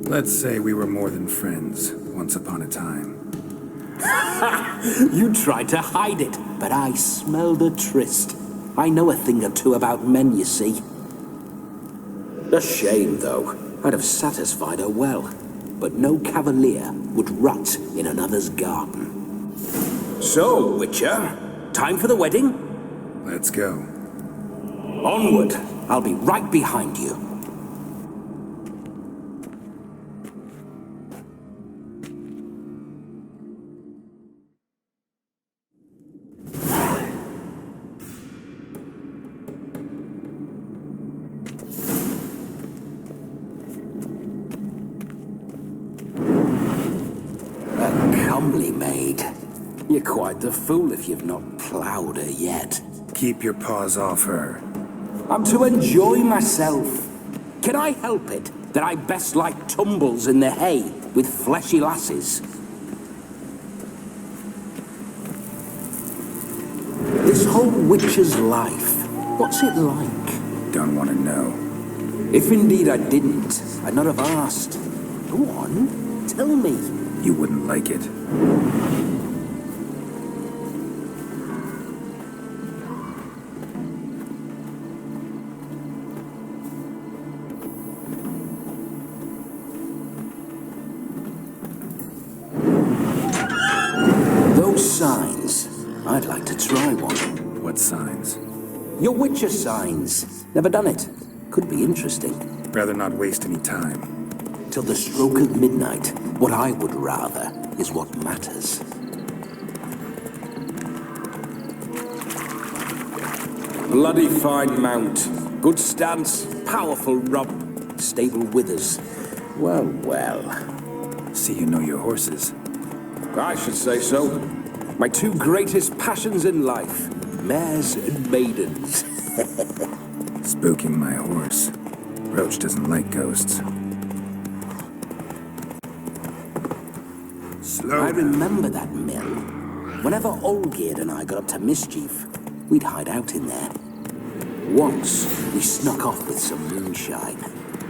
Let's say we were more than friends, once upon a time. You tried to hide it, but I smelled a tryst. I know a thing or two about men, you see. A shame, though. I'd have satisfied her well. But no cavalier would rot in another's garden. So, Witcher, time for the wedding? Let's go. Onward. I'll be right behind you. Comely maid. You're quite the fool if you've not ploughed her yet. Keep your paws off her. I'm to enjoy myself. Can I help it that I best like tumbles in the hay with fleshy lasses? This whole witcher's life, what's it like? Don't want to know. If indeed I didn't, I'd not have asked. Go on, tell me. You wouldn't like it. Those signs, I'd like to try one. What signs? Your Witcher signs. Never done it. Could be interesting. Rather not waste any time. Till the stroke of midnight, what I would rather is what matters. Bloody fine mount. Good stance, powerful rump, stable withers. Well, well. See you know your horses. I should say so. My two greatest passions in life, mares and maidens. Spooking my horse. Roach doesn't like ghosts. Slow I down. remember that mill. Whenever Olgierd and I got up to mischief, we'd hide out in there. Once, we snuck off with some moonshine.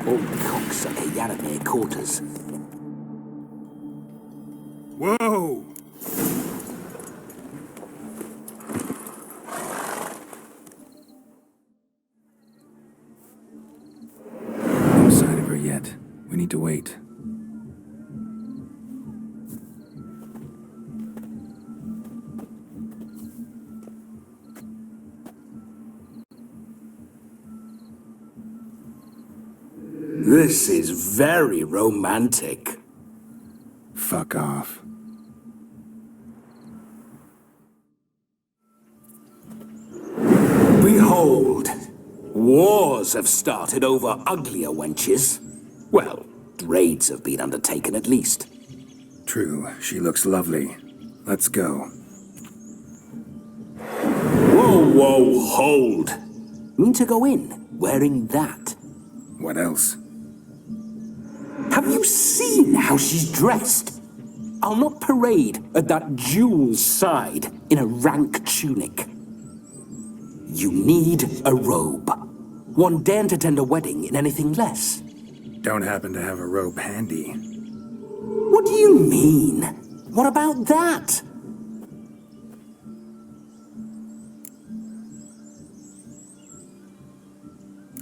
Old cocksucker Yaramir caught us. Whoa! No sign of her yet. We need to wait. This is very romantic. Fuck off. Behold, wars have started over uglier wenches. Well, raids have been undertaken at least. True, she looks lovely. Let's go. Whoa, whoa, hold. Mean to go in, wearing that? What else? Have you seen how she's dressed? I'll not parade at that jewel's side in a rank tunic. You need a robe. One daren't attend a wedding in anything less. Don't happen to have a robe handy. What do you mean? What about that?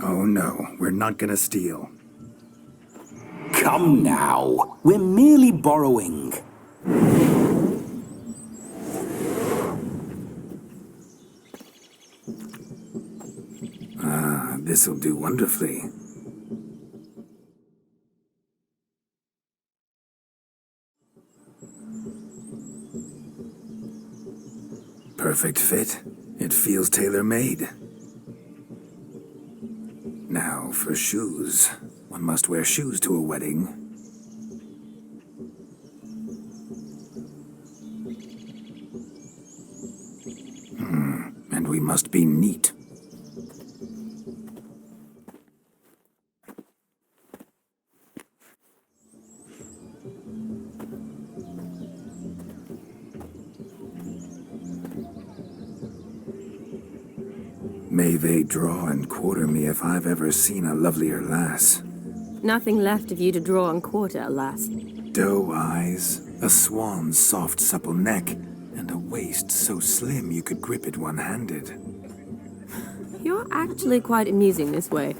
Oh no, we're not gonna steal. Come now, we're merely borrowing. Ah, this'll do wonderfully. Perfect fit. It feels tailor-made. Now, for shoes. One must wear shoes to a wedding. And we must be neat. May they draw and quarter me if I've ever seen a lovelier lass. Nothing left of you to draw and quarter, alas. Doe eyes, a swan's soft, supple neck, and a waist so slim you could grip it one-handed. You're actually quite amusing this way.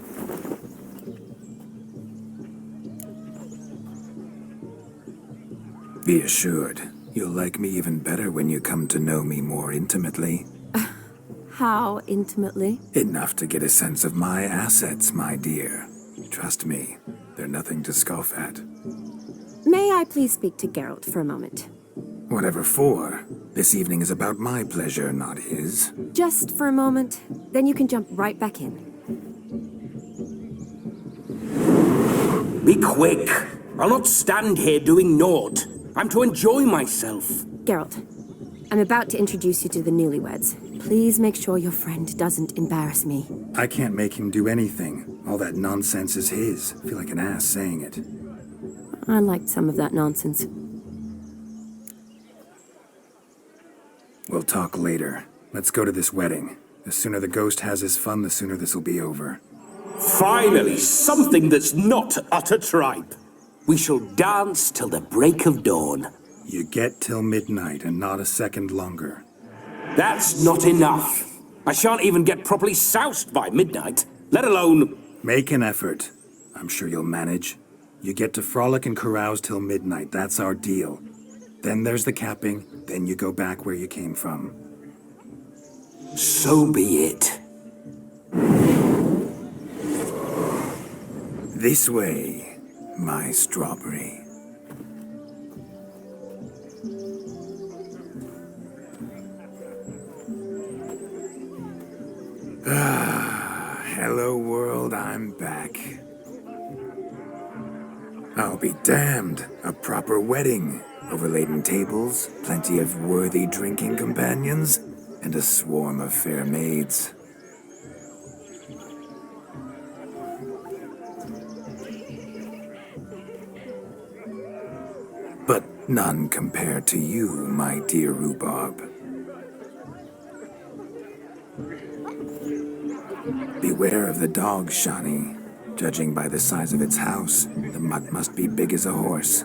Be assured, you'll like me even better when you come to know me more intimately. How intimately? Enough to get a sense of my assets, my dear. Trust me, they're nothing to scoff at. May I please speak to Geralt for a moment? Whatever for. This evening is about my pleasure, not his. Just for a moment, then you can jump right back in. Be quick! I'll not stand here doing naught. I'm to enjoy myself. Geralt, I'm about to introduce you to the newlyweds. Please make sure your friend doesn't embarrass me. I can't make him do anything. All that nonsense is his. I feel like an ass saying it. I liked some of that nonsense. We'll talk later. Let's go to this wedding. The sooner the ghost has his fun, the sooner this'll be over. Finally, something that's not utter tripe. We shall dance till the break of dawn. You get till midnight and not a second longer. That's not enough. I shan't even get properly soused by midnight, let alone... Make an effort. I'm sure you'll manage. You get to frolic and carouse till midnight. That's our deal. Then there's the capping. Then you go back where you came from. So be it. This way, my strawberry. Hello world, I'm back. I'll be damned. A proper wedding. Overladen tables, plenty of worthy drinking companions, and a swarm of fair maids. But none compared to you, my dear rhubarb. Beware of the dog, Shani. Judging by the size of its house, the mutt must be big as a horse.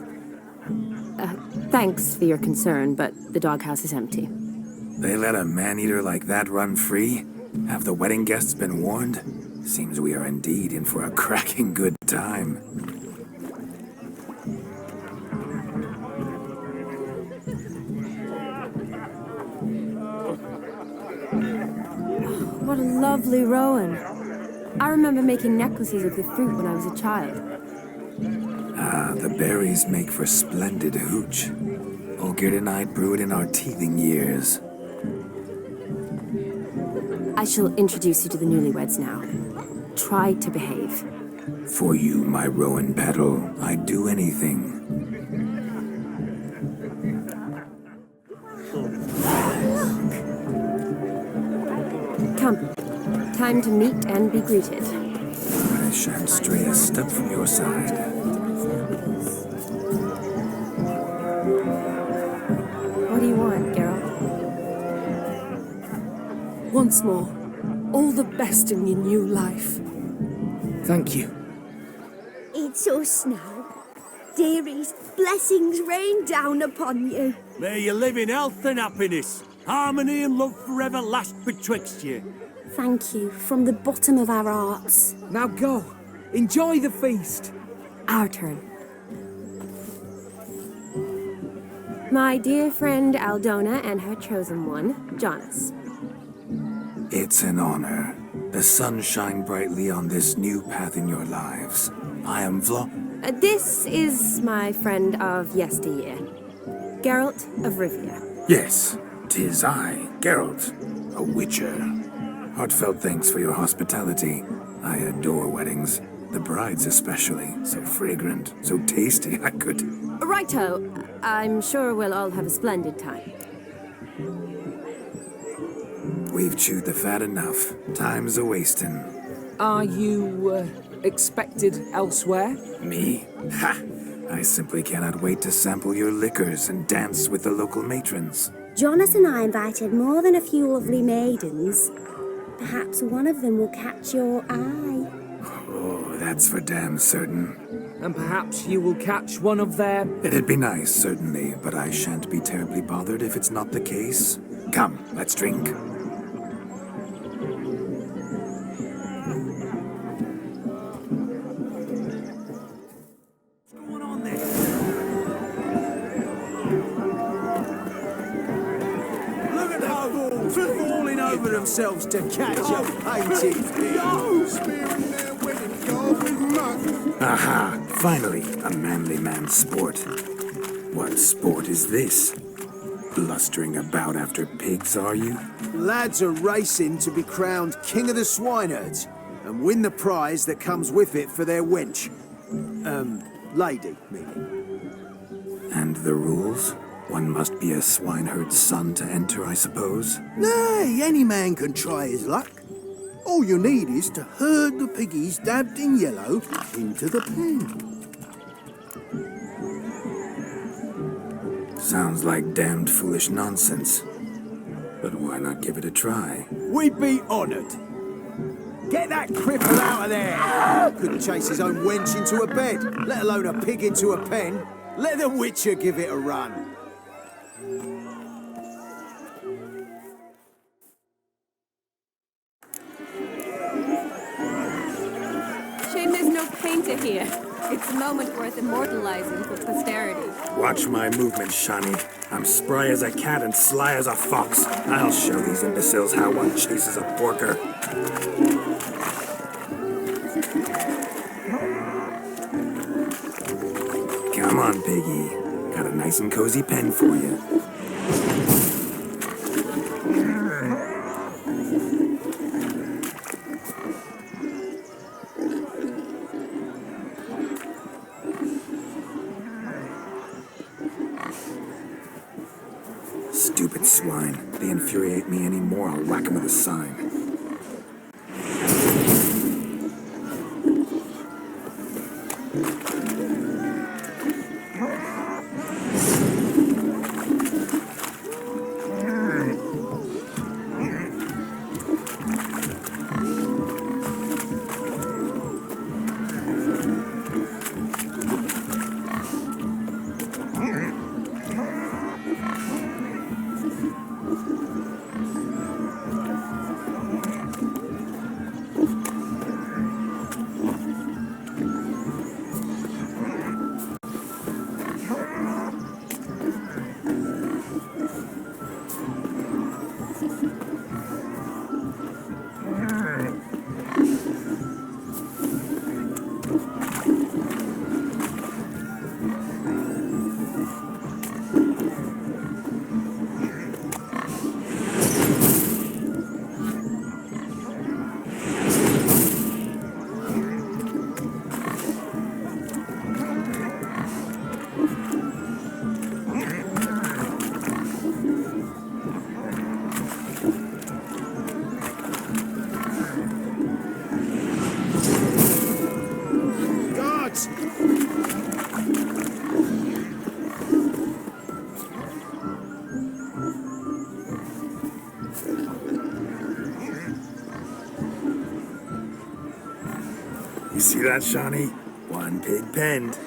Thanks for your concern, but the doghouse is empty. They let a man-eater like that run free? Have the wedding guests been warned? Seems we are indeed in for a cracking good time. What a lovely rowan. I remember making necklaces of the fruit when I was a child. Ah, the berries make for splendid hooch. Olgerd and I brewed in our teething years. I shall introduce you to the newlyweds now. Try to behave. For you, my rowan petal, I'd do anything. Come. Time to meet and be greeted. I shan't stray a step from your side. What do you want, Geralt? Once more, all the best in your new life. Thank you. It's us now. Dearies, blessings rain down upon you. May you live in health and happiness. Harmony and love forever last betwixt you. Thank you from the bottom of our hearts. Now go. Enjoy the feast. Our turn. My dear friend Aldona and her chosen one, Jonas. It's an honor. The sun shine brightly on this new path in your lives. I am This is my friend of yesteryear, Geralt of Rivia. Yes, 'tis I, Geralt, a witcher. Heartfelt thanks for your hospitality. I adore weddings. The brides especially. So fragrant, so tasty, I could... Righto. I'm sure we'll all have a splendid time. We've chewed the fat enough. Time's a-wasting. Are you, expected elsewhere? Me? Ha! I simply cannot wait to sample your liquors and dance with the local matrons. Jonas and I invited more than a few lovely maidens. Perhaps one of them will catch your eye. Oh, that's for damn certain. And perhaps you will catch one of their... It'd be nice, certainly, but I shan't be terribly bothered if it's not the case. Come, let's drink. What's going on there? Look at the fools falling over themselves to catch a painted Smearing their wedding garb with mud. Aha! Finally, a manly man's sport. What sport is this? Blustering about after pigs, are you? Lads are racing to be crowned King of the Swineherds and win the prize that comes with it for their wench. Lady, meaning. And the rules? One must be a swineherd's son to enter, I suppose? Nay, any man can try his luck. All you need is to herd the piggies dabbed in yellow into the pen. Sounds like damned foolish nonsense. But why not give it a try? We'd be honoured. Get that cripple out of there! Couldn't chase his own wench into a bed, let alone a pig into a pen. Let the Witcher give it a run. Shame there's no painter here. It's a moment worth immortalizing for posterity. Watch my movements, Shani. I'm spry as a cat and sly as a fox. I'll show these imbeciles how one chases a porker. Come on, piggy. Got a nice and cozy pen for you. Stupid swine. They infuriate me anymore. I'll whack 'em with a sign. You see that, Shawnee? One pig penned.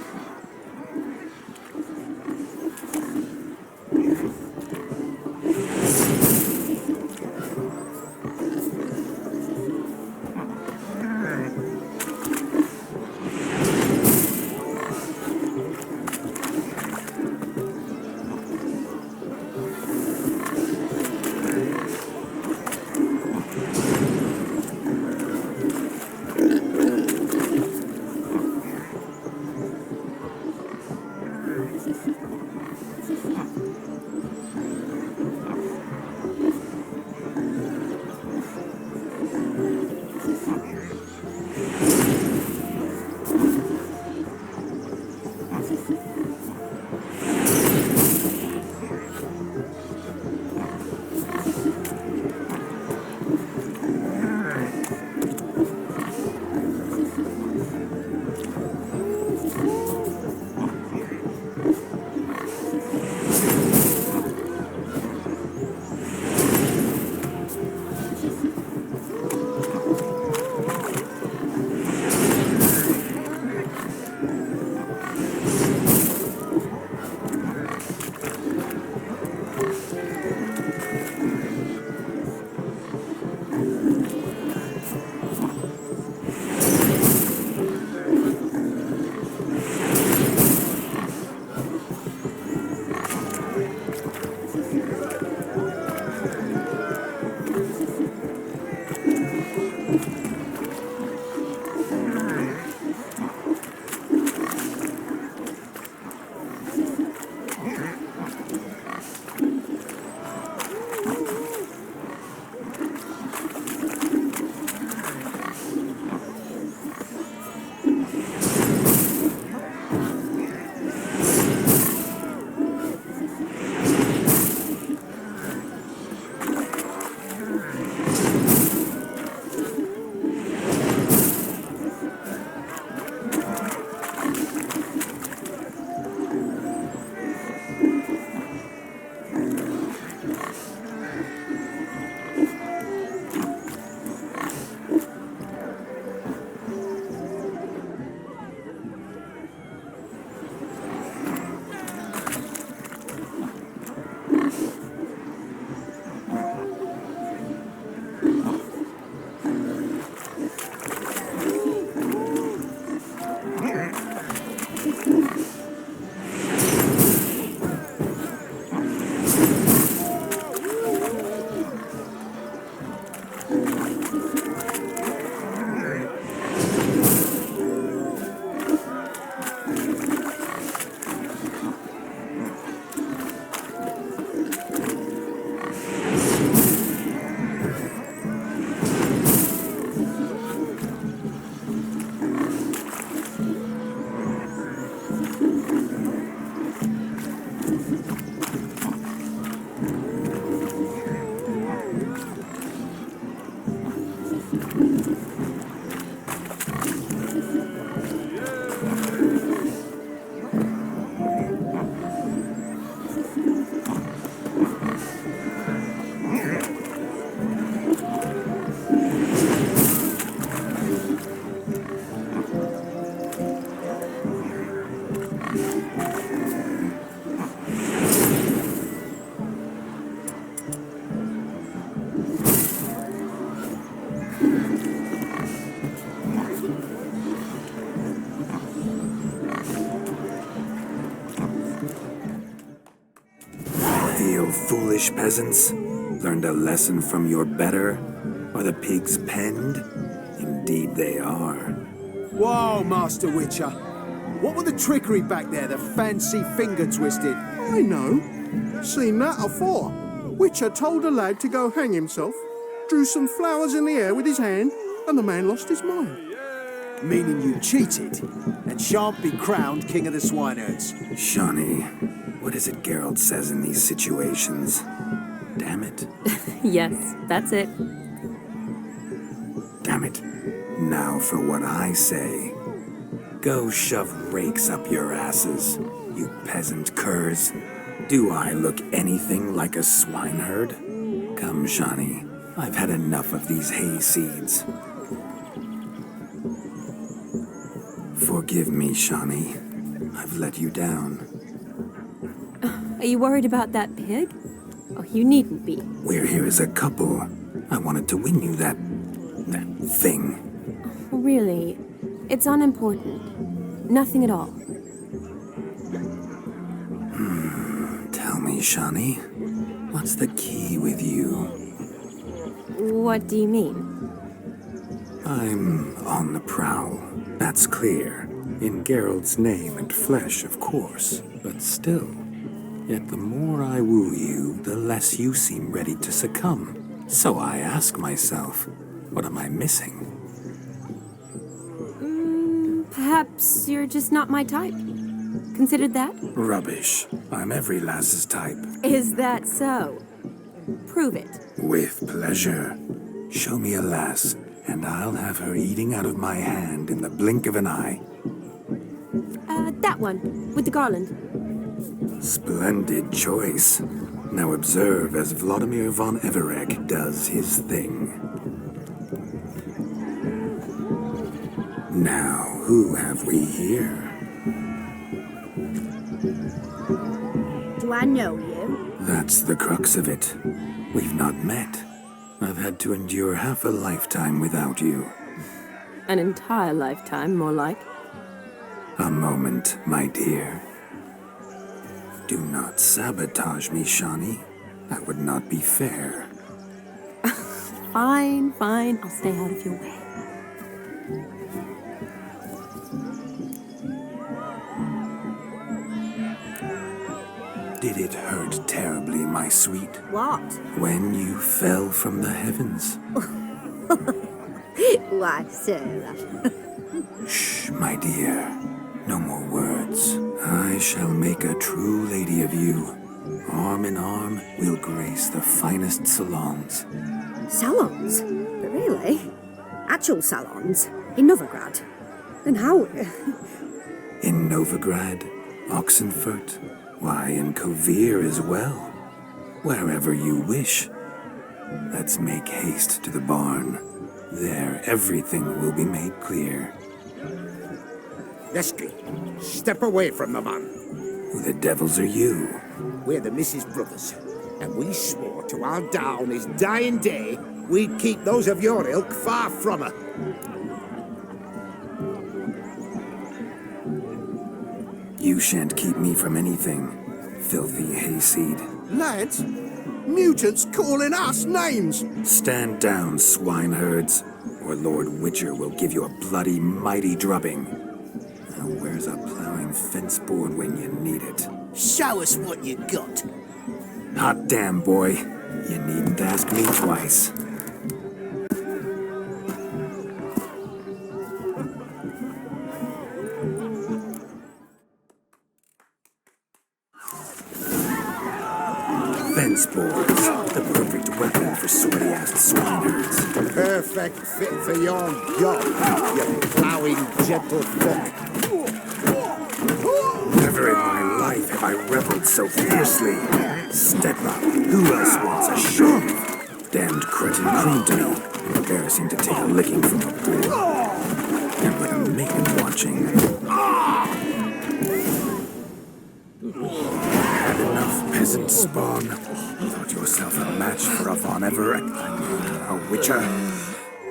Feel foolish peasants? Learned a lesson from your better? Are the pigs penned? Indeed they are. Whoa, Master Witcher. What were the trickery back there, the fancy finger twisted? I know. Seen that afore. Witcher told a lad to go hang himself, drew some flowers in the air with his hand, and the man lost his mind. Meaning you cheated, and shan't be crowned King of the Swineherds. Shawnee, what is it Geralt says in these situations? Damn it. Yes, that's it. Damn it. Now for what I say. Go shove rakes up your asses, you peasant curs. Do I look anything like a swineherd? Come, Shawnee. I've had enough of these hay seeds. Forgive me, Shawnee. I've let you down. Are you worried about that pig? Oh, you needn't be. We're here as a couple. I wanted to win you that thing. Really, it's unimportant. Nothing at all. Tell me, Shawnee, what's the key with you? What do you mean? I'm on the prowl. That's clear. In Geralt's name and flesh, of course. But still. Yet the more I woo you, the less you seem ready to succumb. So I ask myself, what am I missing? Perhaps you're just not my type. Considered that? Rubbish. I'm every lass's type. Is that so? Prove it. With pleasure. Show me a lass, and I'll have her eating out of my hand in the blink of an eye. That one, with the garland. Splendid choice. Now observe as Vladimir von Everec does his thing. Now, who have we here? Do I know you? That's the crux of it. We've not met. I've had to endure half a lifetime without you. An entire lifetime, more like. A moment, my dear. Do not sabotage me, Shawnee. That would not be fair. Fine, fine. I'll stay out of your way. Did it hurt terribly, my sweet, What? when you fell from the heavens? Why, Sarah? Shh, my dear. No more words. I shall make a true lady of you. Arm in arm, we'll grace the finest salons. Salons? But really? Actual salons? In Novigrad? And how? In Novigrad, Oxenfurt, why, in Kovir as well. Wherever you wish. Let's make haste to the barn. There, everything will be made clear. Lesky, step away from the man. Who the devils are you? We're the Mrs. Brothers, and we swore to our down his dying day we'd keep those of your ilk far from her. You shan't keep me from anything, filthy hayseed. Lads, mutants calling us names. Stand down, swineherds, or Lord Witcher will give you a bloody mighty drubbing. Now where's a plowing fence board when you need it? Show us what you got. Hot damn, boy. You needn't ask me twice. Fence boards, the perfect weapon for sweaty-ass swineherds. Perfect fit for your job, you ploughing gentle fuck. Never in my life have I reveled so fiercely. Step up. Who else wants a shove? Damned cretin crooned to me. Embarrassing to take a licking from a bull. And with a maiden watching. Had enough, peasant spawn. Thought yourself a match for a Von Everett. A witcher.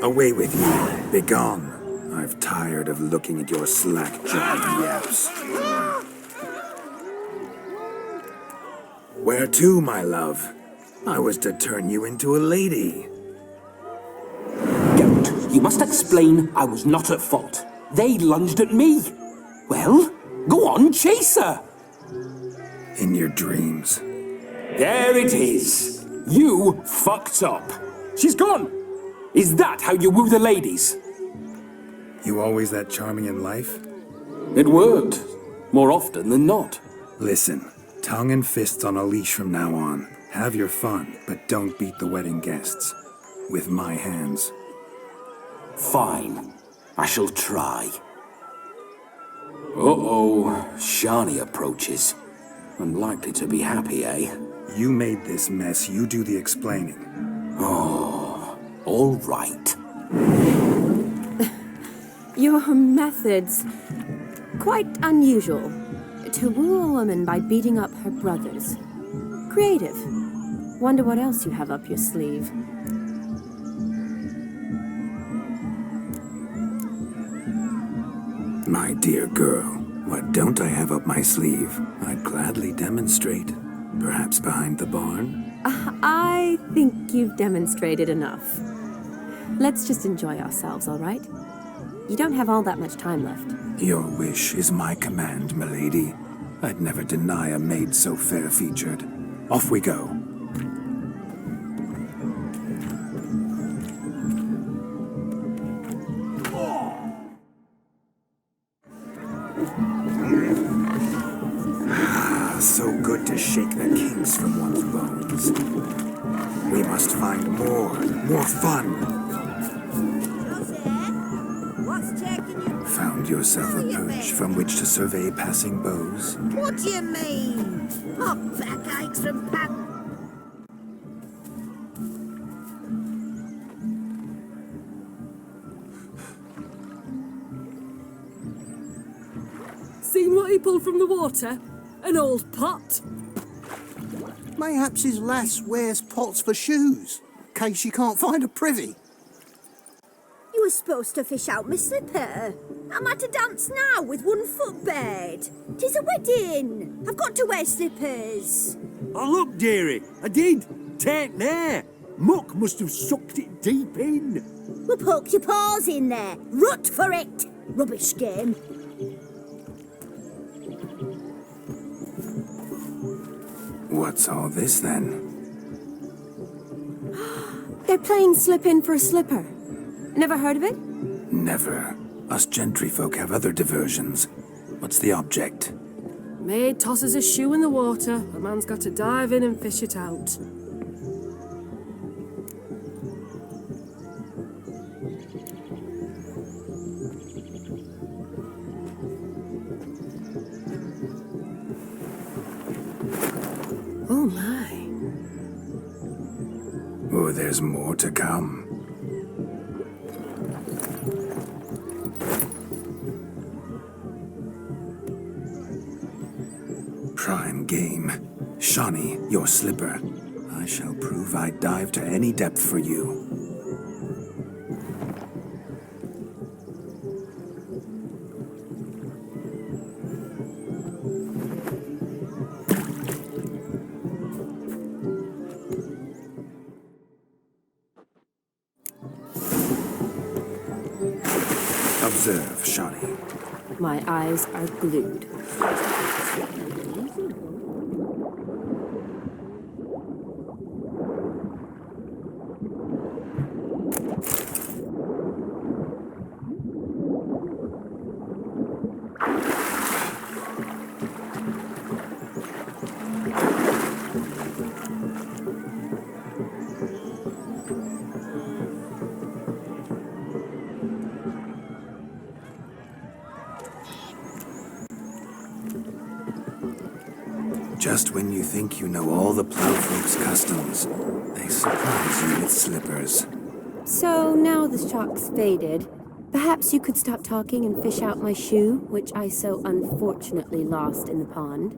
Away with you. Begone. I've tired of looking at your slack-jawed yaps. Where to, my love? I was to turn you into a lady. Geralt, you must explain I was not at fault. They lunged at me. Well, go on, chase her. In your dreams. There it is. You fucked up. She's gone. Is that how you woo the ladies? You always that charming in life? It worked. More often than not. Listen, tongue and fists on a leash from now on. Have your fun, but don't beat the wedding guests. With my hands. Fine. I shall try. Uh-oh. Shani approaches. Unlikely to be happy, eh? You made this mess, you do the explaining. Oh, all right. Your methods, quite unusual. To woo a woman by beating up her brothers. Creative. Wonder what else you have up your sleeve. My dear girl, what don't I have up my sleeve? I'd gladly demonstrate. Perhaps behind the barn? I think you've demonstrated enough. Let's just enjoy ourselves, all right? You don't have all that much time left. Your wish is my command, milady. I'd never deny a maid so fair-featured. Off we go. So good to shake the kinks from one's bones. We must find more fun. What's taking you? Found yourself a perch from which to survey passing beaux? What do you mean? Hot backaches from Pat. Seen what he pulled from the water? An old pot. Mayhaps his lass wears pots for shoes, in case she can't find a privy. You were supposed to fish out my slipper. I'm at a dance now with one foot bed. 'Tis a wedding. I've got to wear slippers. Oh, look, dearie, I did. Tain't there. Muck must have sucked it deep in. Well, poke your paws in there. Rut for it. Rubbish game. What's all this then? They're playing slip in for a slipper. Never heard of it? Never. Us gentry folk have other diversions. What's the object? Maid tosses a shoe in the water. A man's got to dive in and fish it out. Oh my. Oh, there's more to come. Prime game. Shawnee, your slipper. I shall prove I'd dive to any depth for you. Observe, Shawnee. My eyes are glued. Just when you think you know all the plowfolk's customs, they surprise you with slippers. So now the shock's faded. Perhaps you could stop talking and fish out my shoe, which I so unfortunately lost in the pond.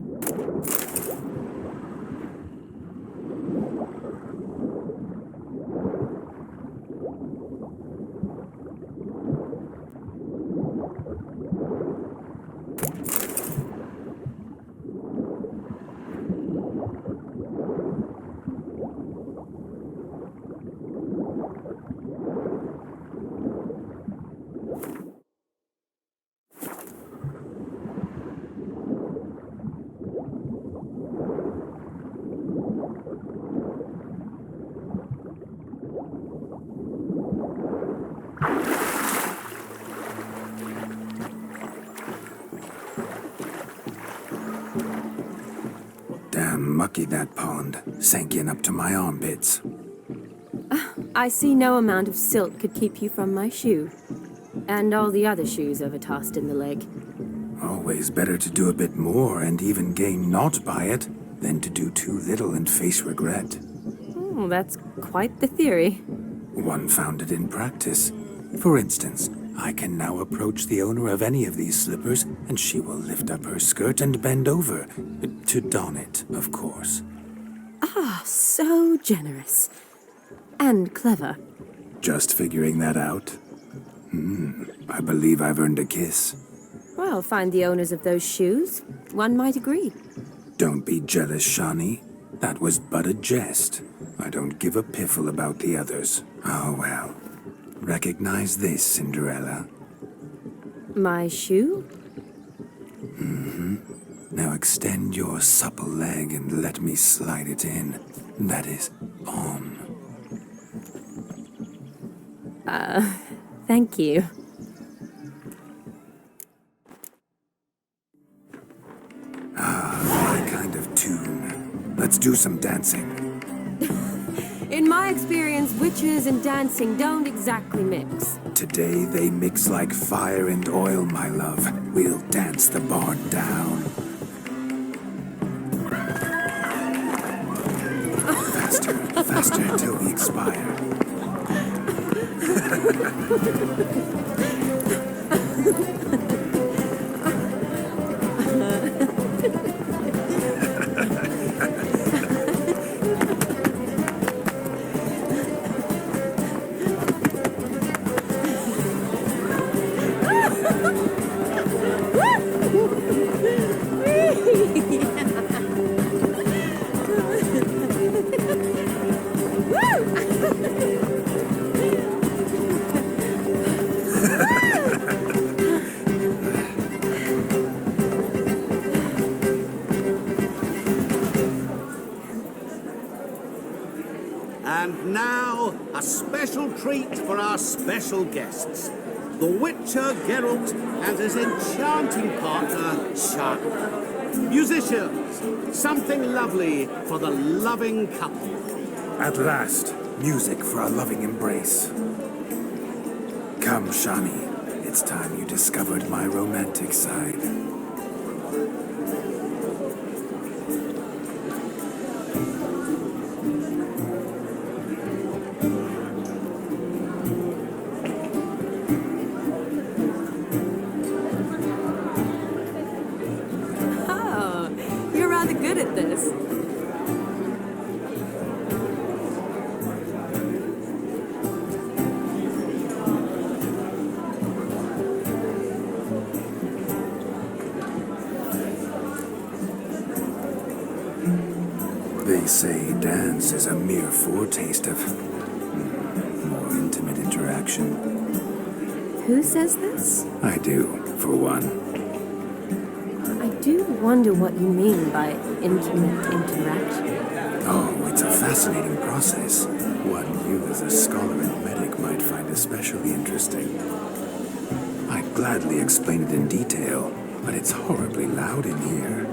Damn mucky that pond. Sank in up to my armpits. I see no amount of silt could keep you from my shoe. And all the other shoes ever tossed in the lake. Always better to do a bit more and even gain naught by it than to do too little and face regret. Oh, that's quite the theory. One founded in practice. For instance, I can now approach the owner of any of these slippers, and she will lift up her skirt and bend over. To don it, of course. Ah, so generous. And clever. Just figuring that out? I believe I've earned a kiss. Well, find the owners of those shoes. One might agree. Don't be jealous, Shawnee. That was but a jest. I don't give a piffle about the others. Oh, well. Recognize this, Cinderella. My shoe? Now extend your supple leg and let me slide it in. That is, on. Thank you. My kind of tune. Let's do some dancing. In my experience, witches and dancing don't exactly mix. Today they mix like fire and oil, my love. We'll dance the barn down. Faster, faster till we expire. And now, a special treat for our special guests. The Witcher Geralt and his enchanting partner, Shani. Musicians, something lovely for the loving couple. At last, music for a loving embrace. Come, Shani. It's time you discovered my romantic side. Oh, you're rather good at this. They say dance is a mere foretaste of more intimate interaction. Who says this? I do, for one. I do wonder what you mean by intimate interaction. Oh, it's a fascinating process. One you as a scholar and medic might find especially interesting. I'd gladly explain it in detail, but it's horribly loud in here.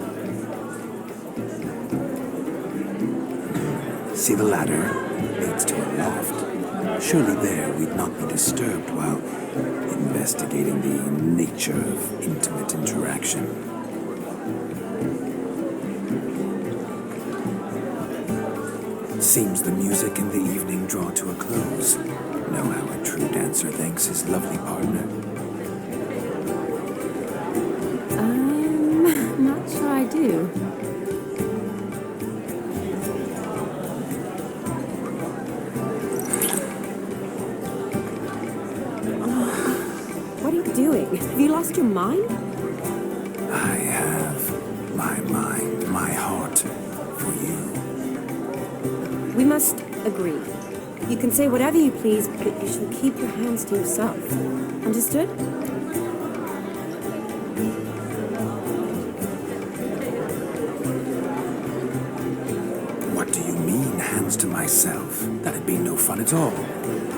See the ladder? Leads to a loft. Surely there we'd not be disturbed while investigating the nature of intimate interaction. Seems the music and the evening draw to a close. Know how a true dancer thanks his lovely partner? I'm not sure I do. What are you doing? Have you lost your mind? I have my mind, my heart for you. We must agree. You can say whatever you please, but you shall keep your hands to yourself. Understood? What do you mean, hands to myself? That'd be no fun at all.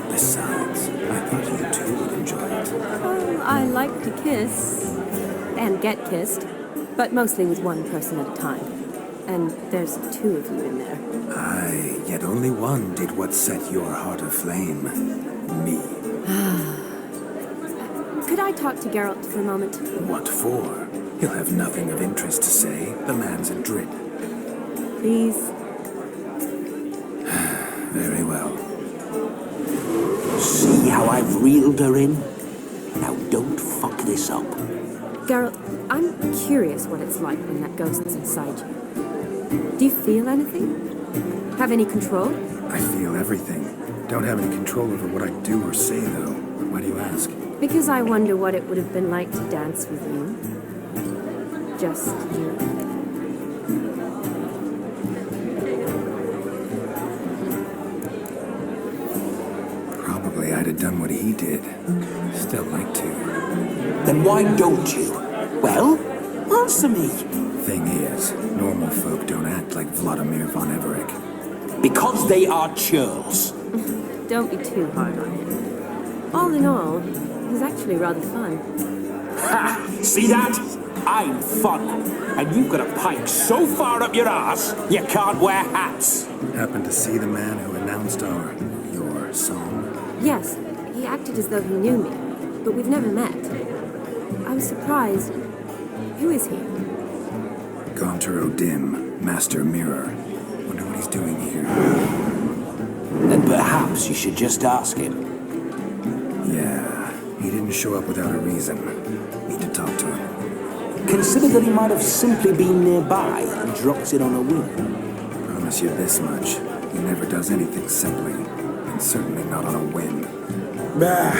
Besides, I thought you too would enjoy it. Well, I like to kiss. And get kissed. But mostly with one person at a time. And there's two of you in there. Aye, yet only one did what set your heart aflame. Me. Could I talk to Geralt for a moment? What for? He'll have nothing of interest to say. The man's a drip. Please. Very well. See how I've reeled her in? Now don't fuck this up. Geralt, I'm curious what it's like when that ghost's inside you. Do you feel anything? Have any control? I feel everything. Don't have any control over what I do or say, though. Why do you ask? Because I wonder what it would have been like to dance with you. Just you. Probably I'd have done what he did. Still like to. Then why don't you? Well, answer me. Thing is, normal folk don't act like Vladimir von Everett. Because they are churls. Don't be too hard on him. All in all, he's actually rather fun. Ha! See that? I'm fun. And you've got a pike so far up your ass, you can't wear hats. Happened to see the man who announced your song? Yes, he acted as though he knew me, but we've never met. I was surprised. Who is he? Gaunter O'Dim, Master Mirror. Wonder what he's doing here. Then perhaps you should just ask him. Yeah, he didn't show up without a reason. Need to talk to him. Consider that he might have simply been nearby and dropped in on a whim. Promise you this much. He never does anything simply, and certainly not on a whim. Bah,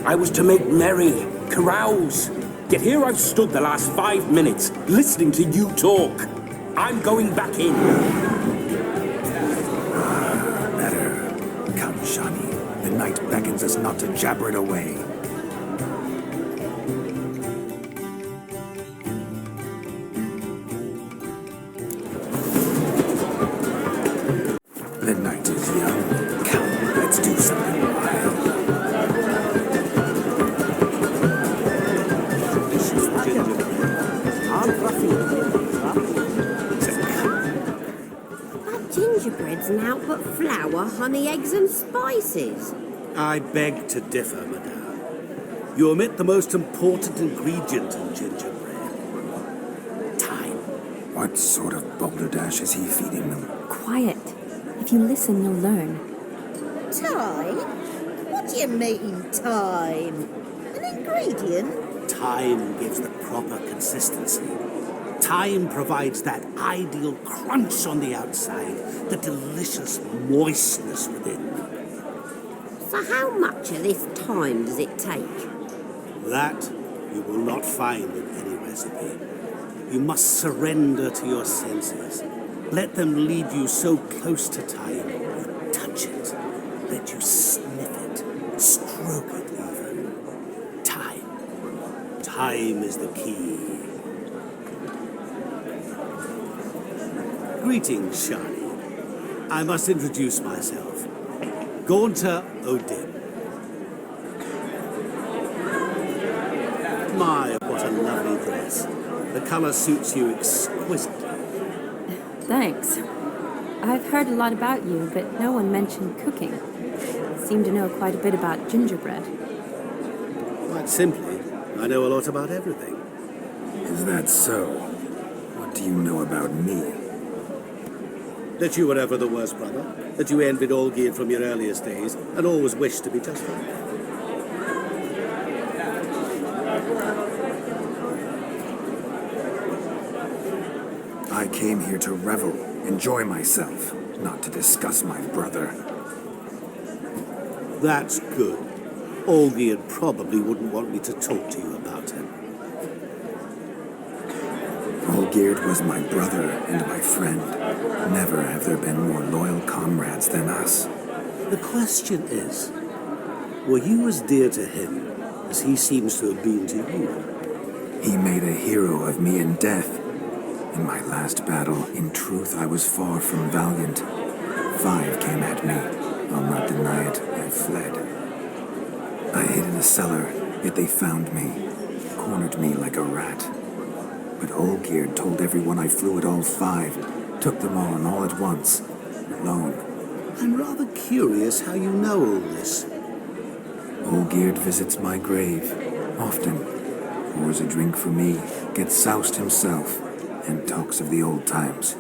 I was to make merry, carouse. Yet here I've stood the last 5 minutes, listening to you talk. I'm going back in. Better. Come, Shani. The night beckons us not to jabber it away. The night is young. Flour, honey, eggs, and spices. I beg to differ, madame. You omit the most important ingredient in gingerbread. Time. What sort of balderdash is he feeding them? Quiet. If you listen, you'll learn. Time? What do you mean, time? An ingredient? Time gives the proper consistency. Time provides that ideal crunch on the outside, the delicious moistness within. So how much of this time does it take? That you will not find in any recipe. You must surrender to your senses. Let them lead you so close to time, you touch it. Let you sniff it, stroke it even. Time. Time is the key. Greetings, Shani. I must introduce myself. Gaunter O'Dim. My, what a lovely dress. The color suits you exquisitely. Thanks. I've heard a lot about you, but no one mentioned cooking. Seem to know quite a bit about gingerbread. Quite simply, I know a lot about everything. Is that so? What do you know about me? That you were ever the worst brother, that you envied Olgierd from your earliest days, and always wished to be just like him. I came here to revel, enjoy myself, not to discuss my brother. That's good. Olgierd probably wouldn't want me to talk to you about him. Olgierd was my brother and my friend. Never have there been more loyal comrades than us. The question is, were you as dear to him as he seems to have been to you? He made a hero of me in death. In my last battle, in truth, I was far from valiant. 5 came at me. I'll not deny it, I fled. I hid in a cellar, yet they found me, cornered me like a rat. But Olgierd told everyone I flew at all 5, took them on all at once, alone. I'm rather curious how you know all this. Olgierd visits my grave, often. Pours a drink for me, gets soused himself, and talks of the old times.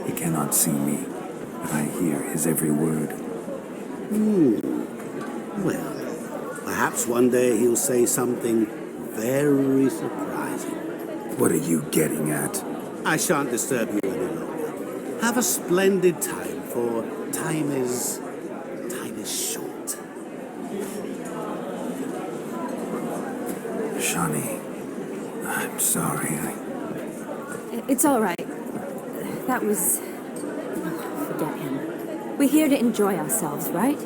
He cannot see me, but I hear his every word. Well, perhaps one day he'll say something very surprising. What are you getting at? I shan't disturb you any longer. Have a splendid time, for time is short. Shani, I'm sorry. It's all right. That was... forget him. We're here to enjoy ourselves, right?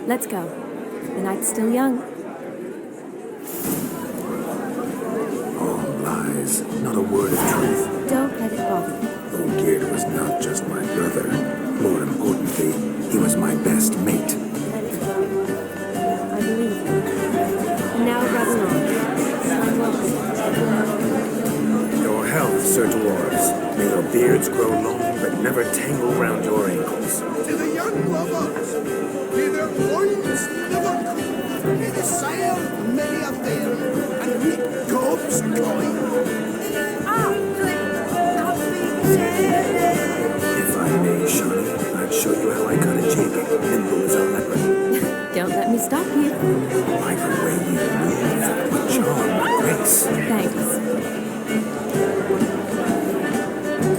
Let's go. The night's still young. All lies, not a word of truth. Don't let it bother you. Olgierd was not just my brother. More importantly, he was my best mate. Let it go. I believe you. And now run along. I'm welcome. Your health, Sir Dwarves. May your beards grow long, but never tangle round your ankles. To the young lovers, may their loins never cool, may the sire many a veil, and meet Gob's coin. If I may, Shani, I'd show you how I cut a jig, nimble as a leopard. Don't let me stop you. Like the way you move, with charm, grace. Thanks.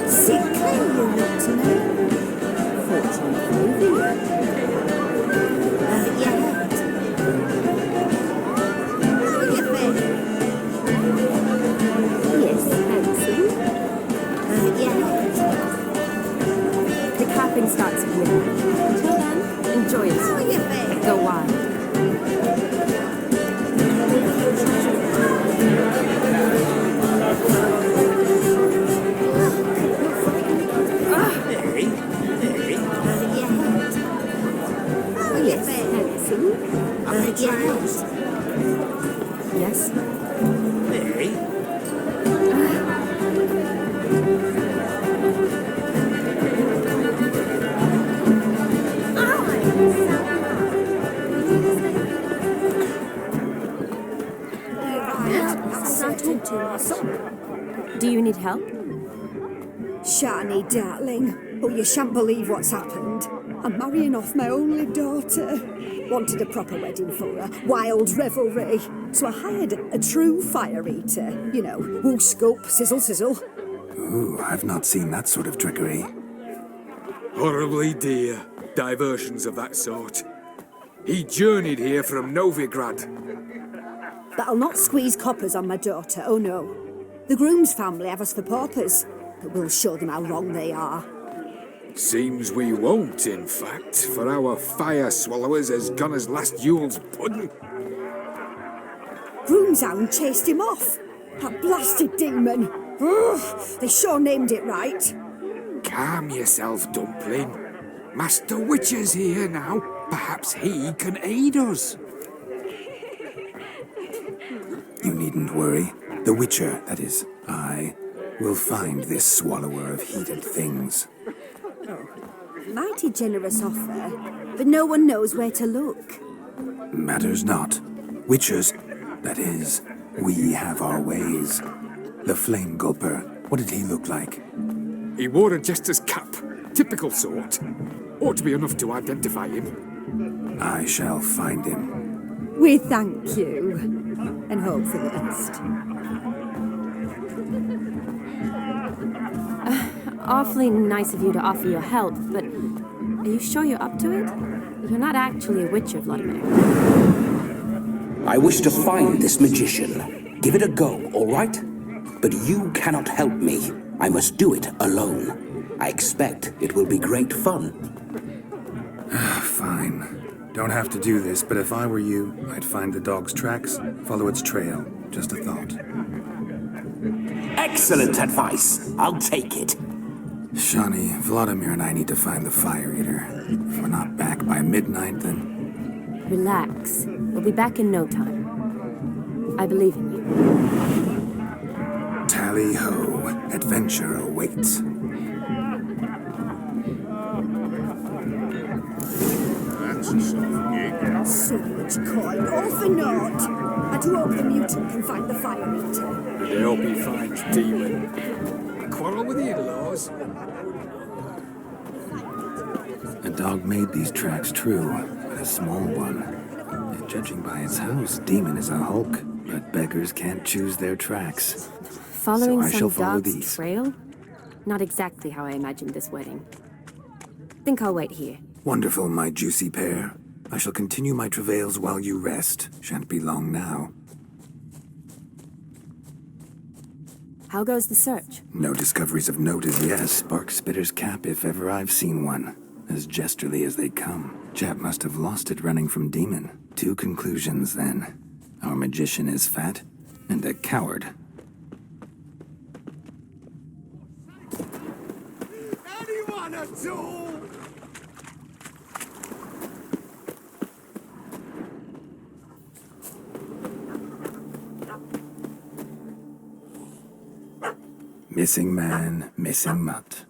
Sinclair, you want to know? Fortunately, yeah. How are you faring? Yes, handsome. Yeah. The capping starts at midnight. Until then, enjoy How are yourself. you faring? Go wild. Yes, handsome. Yes? Hey, need help? Shani, darling. Oh, you shan't believe what's happened. I'm marrying off my only daughter. Wanted a proper wedding for her. Wild revelry. So I hired a true fire eater. You know, whoop, scoop, sizzle, sizzle. Ooh, I've not seen that sort of trickery. Horribly dear diversions of that sort. He journeyed here from Novigrad. But I'll not squeeze coppers on my daughter, oh no. The groom's family have us for paupers, but we'll show them how wrong they are. Seems we won't, in fact, for our fire swallowers has gone as last Yule's pudding. Groom's hound chased him off. That blasted demon. Ugh, they sure named it right. Calm yourself, Dumpling. Master Witcher's here now. Perhaps he can aid us. You needn't worry. The Witcher, that is, I, will find this swallower of heated things. Mighty generous offer, but no one knows where to look. Matters not. Witchers, that is, we have our ways. The Flame Gulper, what did he look like? He wore a jester's cap. Typical sort. Ought to be enough to identify him. I shall find him. We thank you, and hope for the best. Awfully nice of you to offer your help, but are you sure you're up to it? You're not actually a witcher, Vladimir. I wish to find this magician. Give it a go, all right? But you cannot help me. I must do it alone. I expect it will be great fun. Fine. Don't have to do this, but if I were you, I'd find the dog's tracks, follow its trail. Just a thought. Excellent advice. I'll take it. Shani, Vladimir and I need to find the Fire Eater. If we're not back by midnight, then... Relax. We'll be back in no time. I believe in you. Tally-ho. Adventure awaits. That's a soft gig. So much coin, all for naught. I do hope the mutant can find the fire eater. I hope he finds Demon. Quarrel with the in-laws. A dog made these tracks true, but a small one. And judging by its house, Demon is a hulk, but beggars can't choose their tracks. Following So I shall some follow dog's these. trail? Not exactly how I imagined this wedding. Think I'll wait here. Wonderful, my juicy pair. I shall continue my travails while you rest. Shan't be long now. How goes the search? No discoveries of note as yet. Spark Spitter's cap if ever I've seen one. As jesterly as they come. Chap must have lost it running from Demon. 2 conclusions, then. Our magician is fat, and a coward. Anyone at all? Missing man, missing mutt.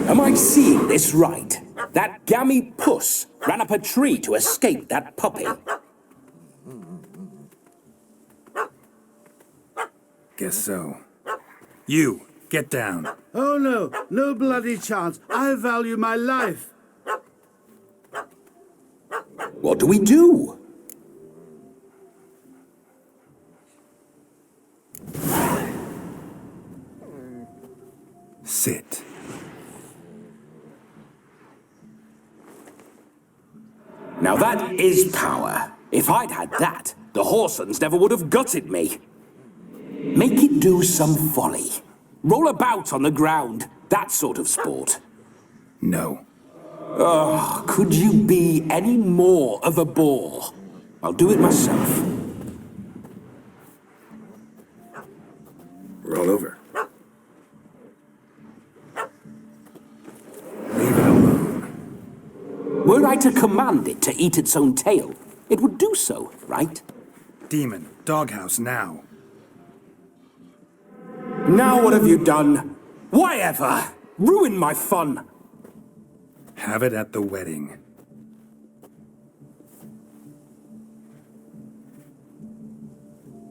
Am I seeing this right? That gammy puss ran up a tree to escape that puppy. Guess so. You, get down. Oh no, no bloody chance. I value my life. What do we do? Sit. Now that is power. If I'd had that, the Horsons never would have gutted me. Make it do some folly. Roll about on the ground. That sort of sport. No. Oh, could you be any more of a bore? I'll do it myself. Roll over. Leave it alone. Were I to command it to eat its own tail, it would do so, right? Demon, doghouse now. Now what have you done? Why ever? Ruin my fun. Have it at the wedding.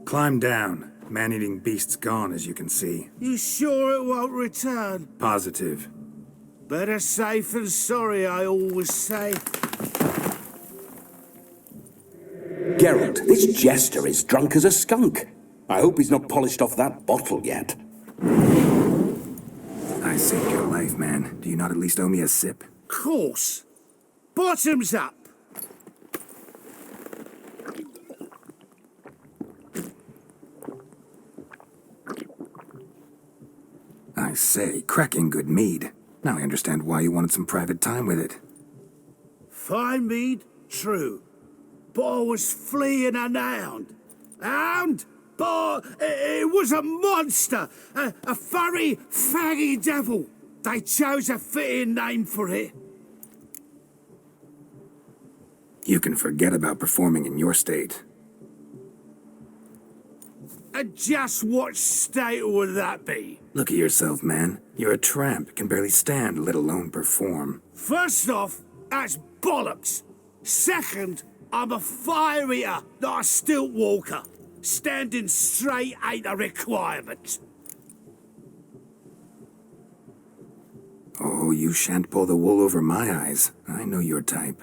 Climb down. Man-eating beast's gone, as you can see. You sure it won't return? Positive. Better safe than sorry, I always say. Geralt, this jester is drunk as a skunk. I hope he's not polished off that bottle yet. I saved your life, man. Do you not at least owe me a sip? Course. Bottoms up. I say, cracking good mead. Now I understand why you wanted some private time with it. Fine mead, true. But I was fleeing an hound. Hound? But it was a monster. A furry, faggy devil. They chose a fitting name for it. You can forget about performing in your state. And just what state would that be? Look at yourself, man. You're a tramp, can barely stand, let alone perform. First off, that's bollocks. Second, I'm a fire eater, not a stilt walker. Standing straight ain't a requirement. Oh, you shan't pull the wool over my eyes. I know your type.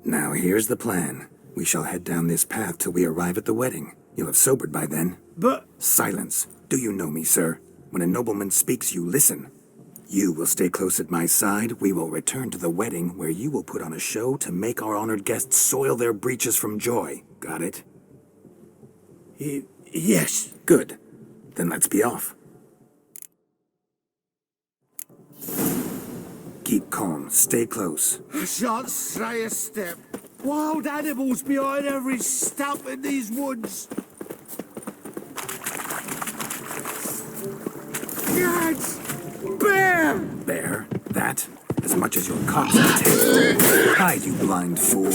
Now here's the plan. We shall head down this path till we arrive at the wedding. You'll have sobered by then. But... Silence. Do you know me, sir? When a nobleman speaks, you listen. You will stay close at my side. We will return to the wedding, where you will put on a show to make our honored guests soil their breeches from joy. Got it? Yes. Good. Then let's be off. Keep calm. Stay close. I shan't stray a step. Wild animals behind every stump in these woods. Yes! Bear! Bear? That? As much as your cock's tail. Hide, you blind fool.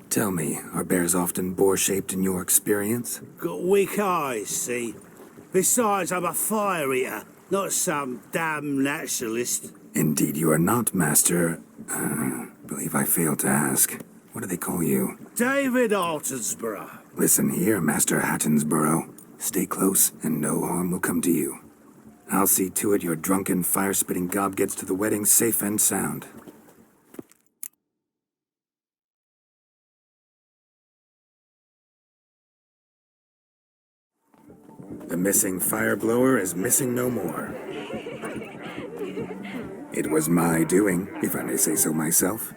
Tell me, are bears often boar-shaped in your experience? Got weak eyes, see? Besides, I'm a fire eater, not some damn naturalist. Indeed you are not, Master... believe I failed to ask. What do they call you? David Altonsborough. Listen here, Master Hattonsborough. Stay close, and no harm will come to you. I'll see to it your drunken, fire-spitting gob gets to the wedding safe and sound. The missing fire blower is missing no more. It was my doing, if I may say so myself.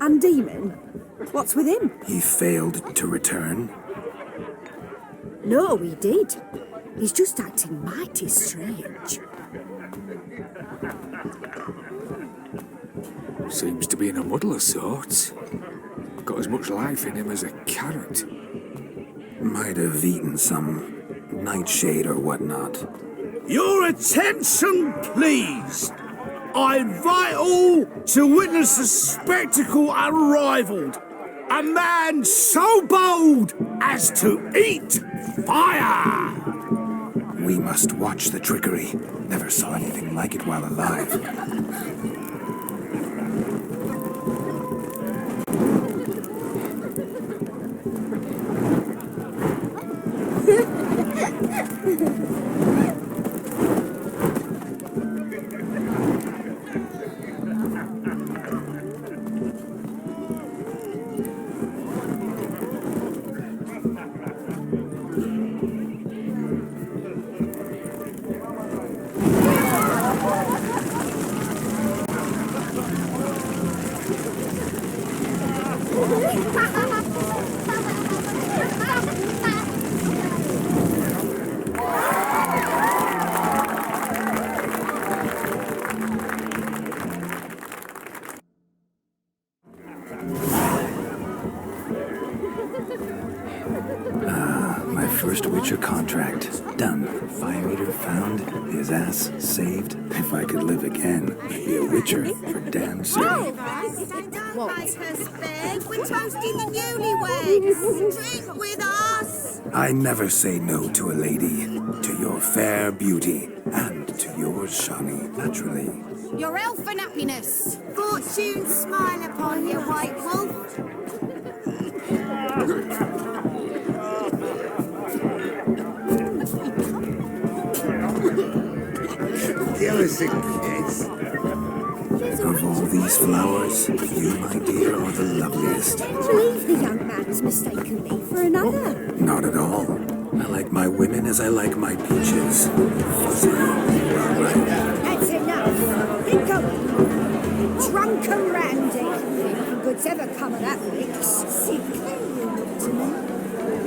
And Demon? What's with him? He failed to return. No, he did. He's just acting mighty strange. Seems to be in a muddle of sorts. Got as much life in him as a carrot. Might have eaten some nightshade or whatnot. Your attention, please! I invite all to witness a spectacle unrivaled. A man so bold as to eat fire! We must watch the trickery. Never saw anything like it while alive. first Witcher contract. Done. Fire Eater found. His ass saved. If I could live again, I'd be a Witcher for damn certain. Don't make us beg. We're toasting the newlyweds. Drink with us. I never say no to a lady. To your fair beauty. And to yours, Shani, naturally. Your elfin happiness. Fortune smile upon you, White Wolf. Give us a kiss. Of all these flowers, you, my dear, are the loveliest. I believe the young man's mistaken me for another. Not at all. I like my women as I like my peaches. Fuzzy, you are right. That's enough. Get going. Drunk and randy. Nothing good's ever come of that mix. Sinclair, you look to me.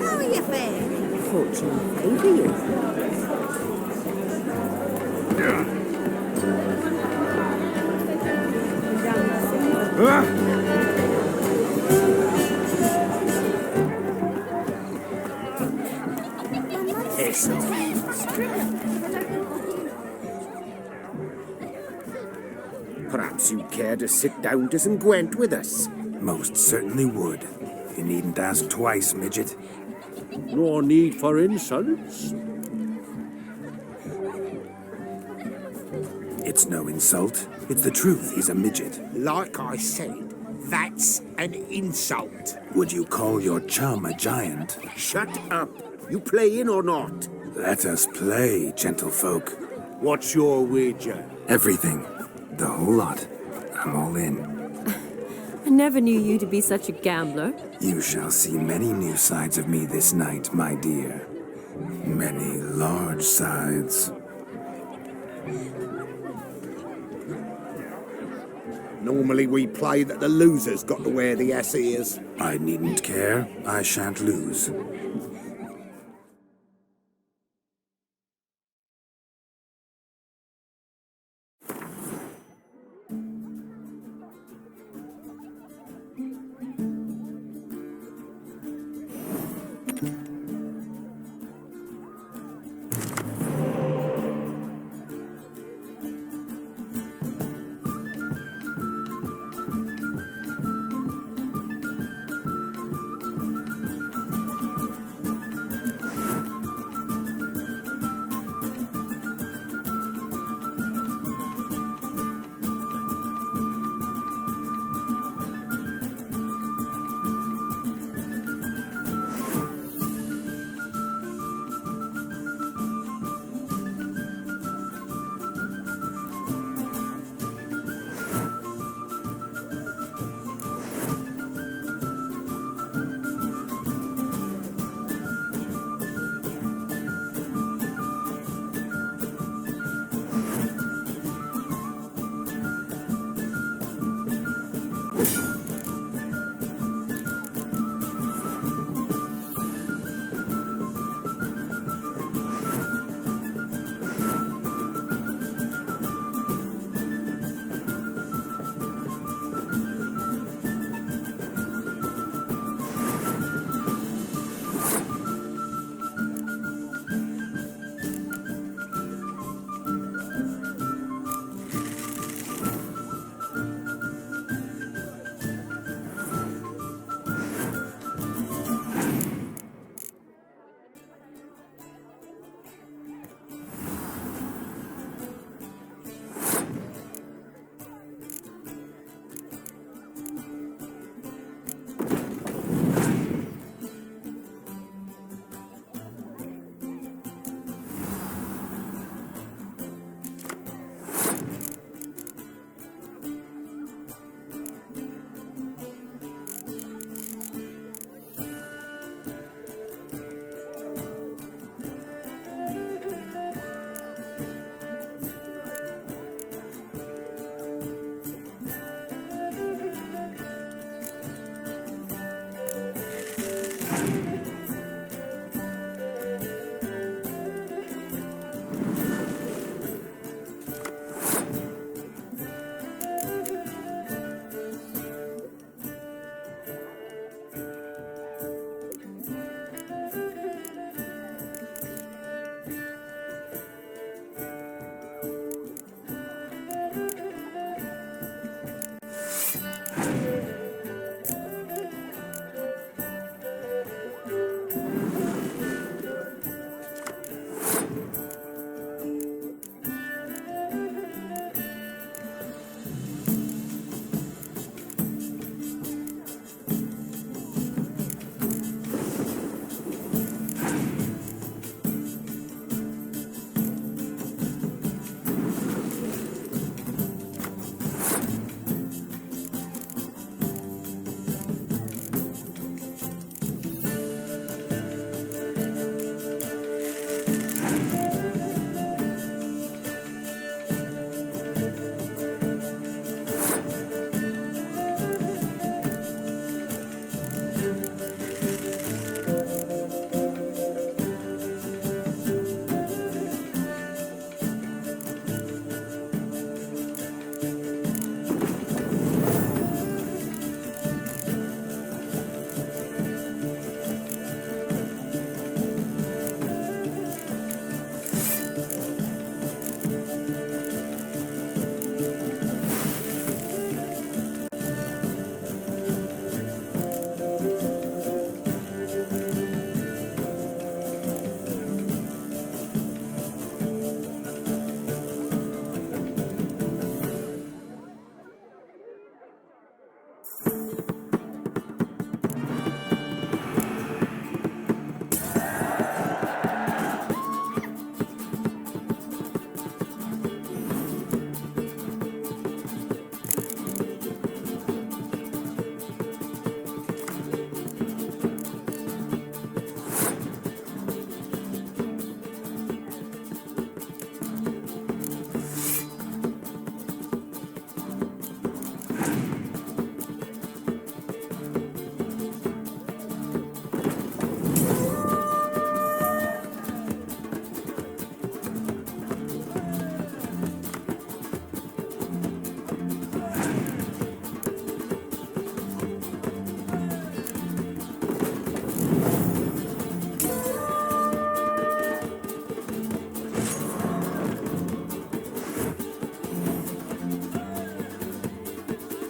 How are you faring? Fortune favour you. Perhaps you'd care to sit down to some Gwent with us. Most certainly would. You needn't ask twice, midget. No need for insults. It's no insult. It's the truth. He's a midget. Like I said, that's an insult. Would you call your chum a giant? Shut up. You playing or not? Let us play, gentlefolk. What's your wager? Everything. The whole lot. I'm all in. I never knew you to be such a gambler. You shall see many new sides of me this night, my dear. Many large sides. Normally we play that the loser's got to wear the ass ears. I needn't care. I shan't lose.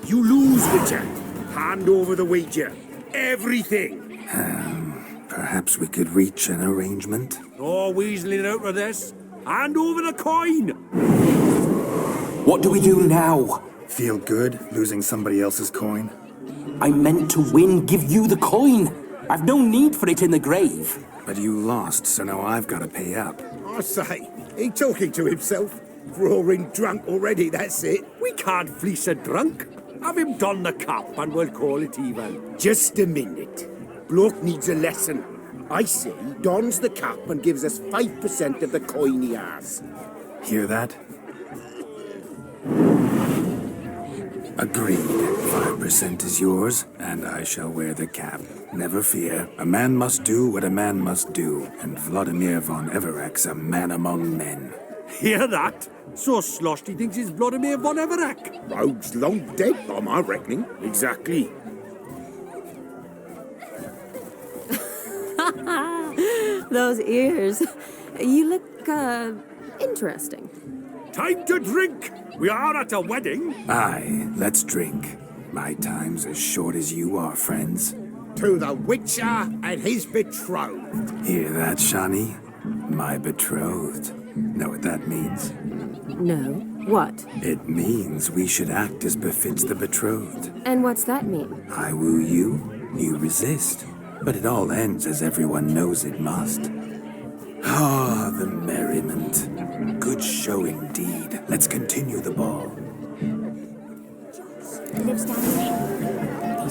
You lose, Witcher. Hand over the wager. Everything. Perhaps we could reach an arrangement? No weaseling out of this. Hand over the coin! What do we do now? Feel good losing somebody else's coin? I meant to win, give you the coin. I've no need for it in the grave. But you lost, so now I've got to pay up. I say, he talking to himself. Roaring drunk already, that's it. We can't fleece a drunk. Have him don the cap and we'll call it even. Just a minute. Bloke needs a lesson. I say he dons the cap and gives us 5% of the coin he has. Hear that? Agreed. 5% is yours, and I shall wear the cap. Never fear. A man must do what a man must do, and Vladimir von Everek's a man among men. Hear that? So sloshed he thinks he's Vladimir von Everek. Rogue's long dead, by my reckoning. Exactly. Those ears. You look, interesting. Time to drink! We are at a wedding. Aye, let's drink. My time's as short as you are, friends. To the Witcher and his betrothed. Hear that, Shani? My betrothed. Know what that means? No. What? It means we should act as befits the betrothed. And what's that mean? I woo you, you resist. But it all ends as everyone knows it must. Ah, the merriment. Good show indeed. Let's continue the ball. Lives down there.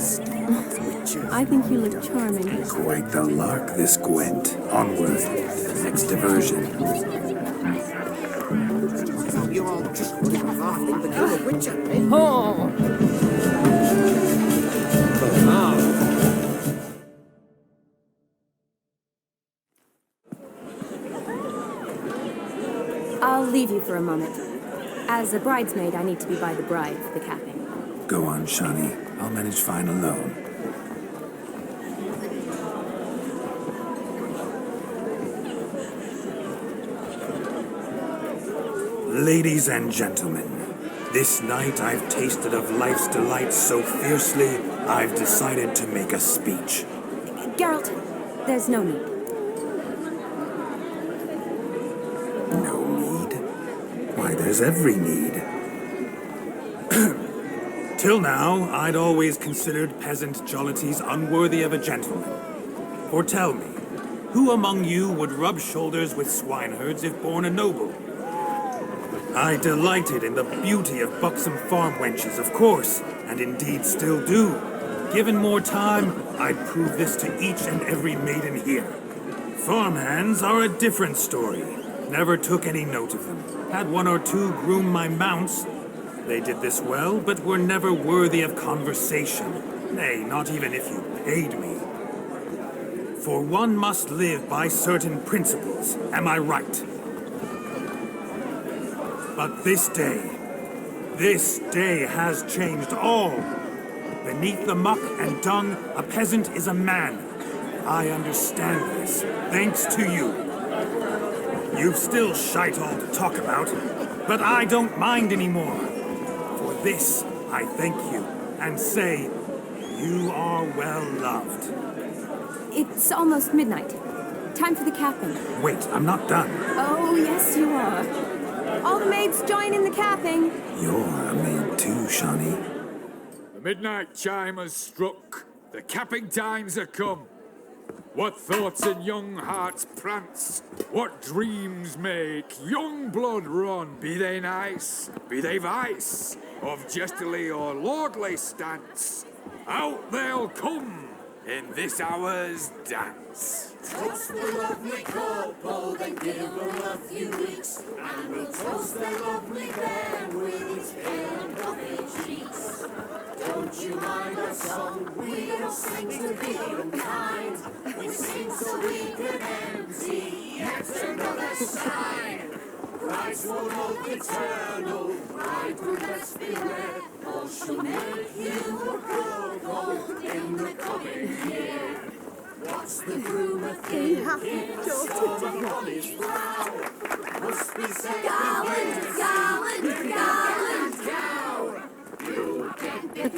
I think you look charming. Quite the lark, this Gwent. Onward to the next diversion. You all just put him off in the kill of Witcher, eh? I'll leave you for a moment. As a bridesmaid, I need to be by the bride for the capping. Go on, Shani. I'll manage fine alone. Ladies and gentlemen, this night I've tasted of life's delights so fiercely, I've decided to make a speech. Geralt, there's no need. No need? Why, there's every need. Till now, I'd always considered peasant jollities unworthy of a gentleman. For tell me, who among you would rub shoulders with swineherds if born a noble? I delighted in the beauty of buxom farm wenches, of course, and indeed still do. Given more time, I'd prove this to each and every maiden here. Farmhands are a different story. Never took any note of them. Had one or two groom my mounts. They did this well, but were never worthy of conversation. Nay, not even if you paid me. For one must live by certain principles, am I right? But this day has changed all. Beneath the muck and dung, a peasant is a man. I understand this, thanks to you. You've still shite all to talk about, but I don't mind anymore. For this, I thank you, and say, you are well loved. It's almost midnight. Time for the capping. Wait, I'm not done. Oh, yes, you are. All the maids join in the capping. You're a maid too, Shani. The midnight chime has struck. The capping times are come. What thoughts in young hearts prance? What dreams make young blood run? Be they nice, be they vice, of jestily or lordly stance, out they'll come in this hour's dance. Toast the lovely couple, then give them a few weeks, and we'll toast the lovely bear with its pale and puffy cheeks. Don't you mind our song? We don't sing to be unkind. We sing so we can empty yet another side. Brides will hope eternal, bridegroom let's beware, or she'll make you a couple in the coming year. What's the groom a thinking? It's storm on his brow. Must be said, Garland, garland, garland. cow. You'll get The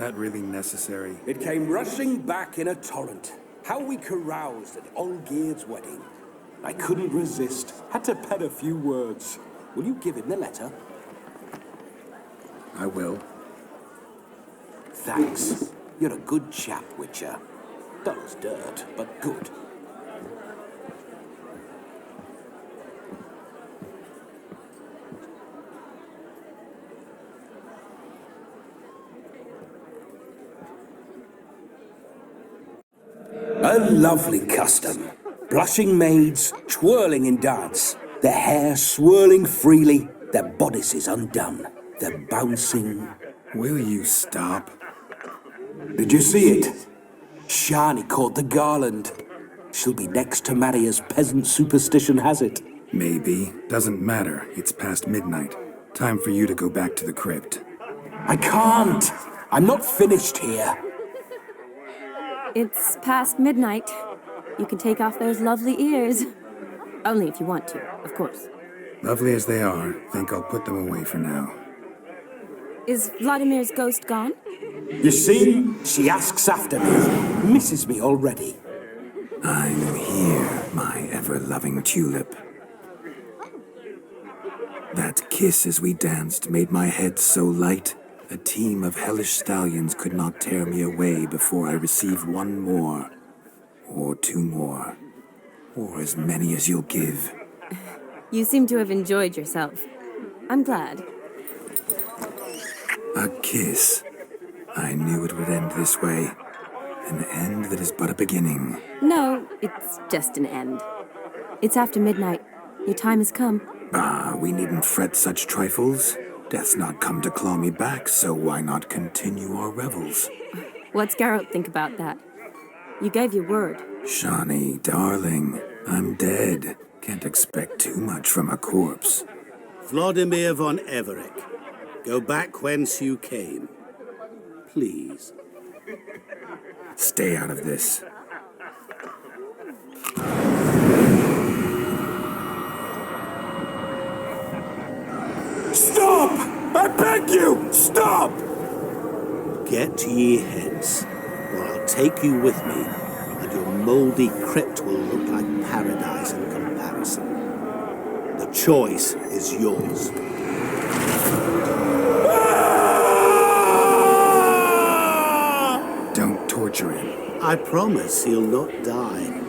that really necessary? It came rushing back in a torrent. How we caroused at Olgierd's wedding. I couldn't resist. Had to pen a few words. Will you give him the letter? I will. Thanks. You're a good chap, Witcher. Dull as dirt, but good. A lovely custom. Blushing maids, twirling in dance, their hair swirling freely, their bodices undone, their bouncing... Will you stop? Did you see it? Shani caught the garland. She'll be next to marry as peasant superstition has it. Maybe. Doesn't matter. It's past midnight. Time for you to go back to the crypt. I can't. I'm not finished here. It's past midnight. You can take off those lovely ears. Only if you want to, of course. Lovely as they are, think I'll put them away for now. Is Vladimir's ghost gone? You see, she asks after me, misses me already. I'm here, my ever-loving tulip. That kiss as we danced made my head so light, a team of hellish stallions could not tear me away before I receive one more, or two more, or as many as you'll give. You seem to have enjoyed yourself. I'm glad. A kiss. I knew it would end this way. An end that is but a beginning. No, it's just an end. It's after midnight. Your time has come. Ah, we needn't fret such trifles. Death's not come to claw me back, so why not continue our revels? What's Geralt think about that? You gave your word. Shani, darling, I'm dead. Can't expect too much from a corpse. Vladimir von Everec, go back whence you came. Please. Stay out of this. Stop! I beg you! Stop! Get ye hence, or I'll take you with me, and your mouldy crypt will look like paradise in comparison. The choice is yours. Don't torture him. I promise he'll not die.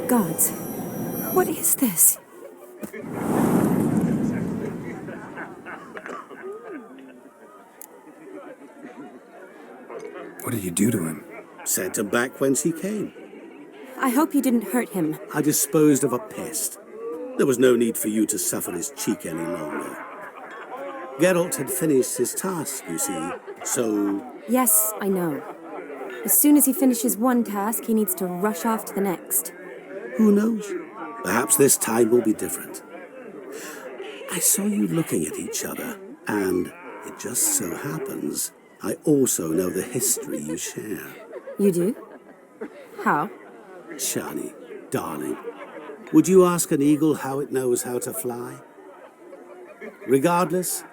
Gods, what is this? What did you do to him? Sent him back whence he came. I hope you didn't hurt him. I disposed of a pest. There was no need for you to suffer his cheek any longer. Geralt had finished his task, you see, so... Yes, I know. As soon as he finishes one task, he needs to rush off to the next. Who knows? Perhaps this time will be different. I saw you looking at each other, and it just so happens I also know the history you share. You do? How? Shani, darling, would you ask an eagle how it knows how to fly? Regardless,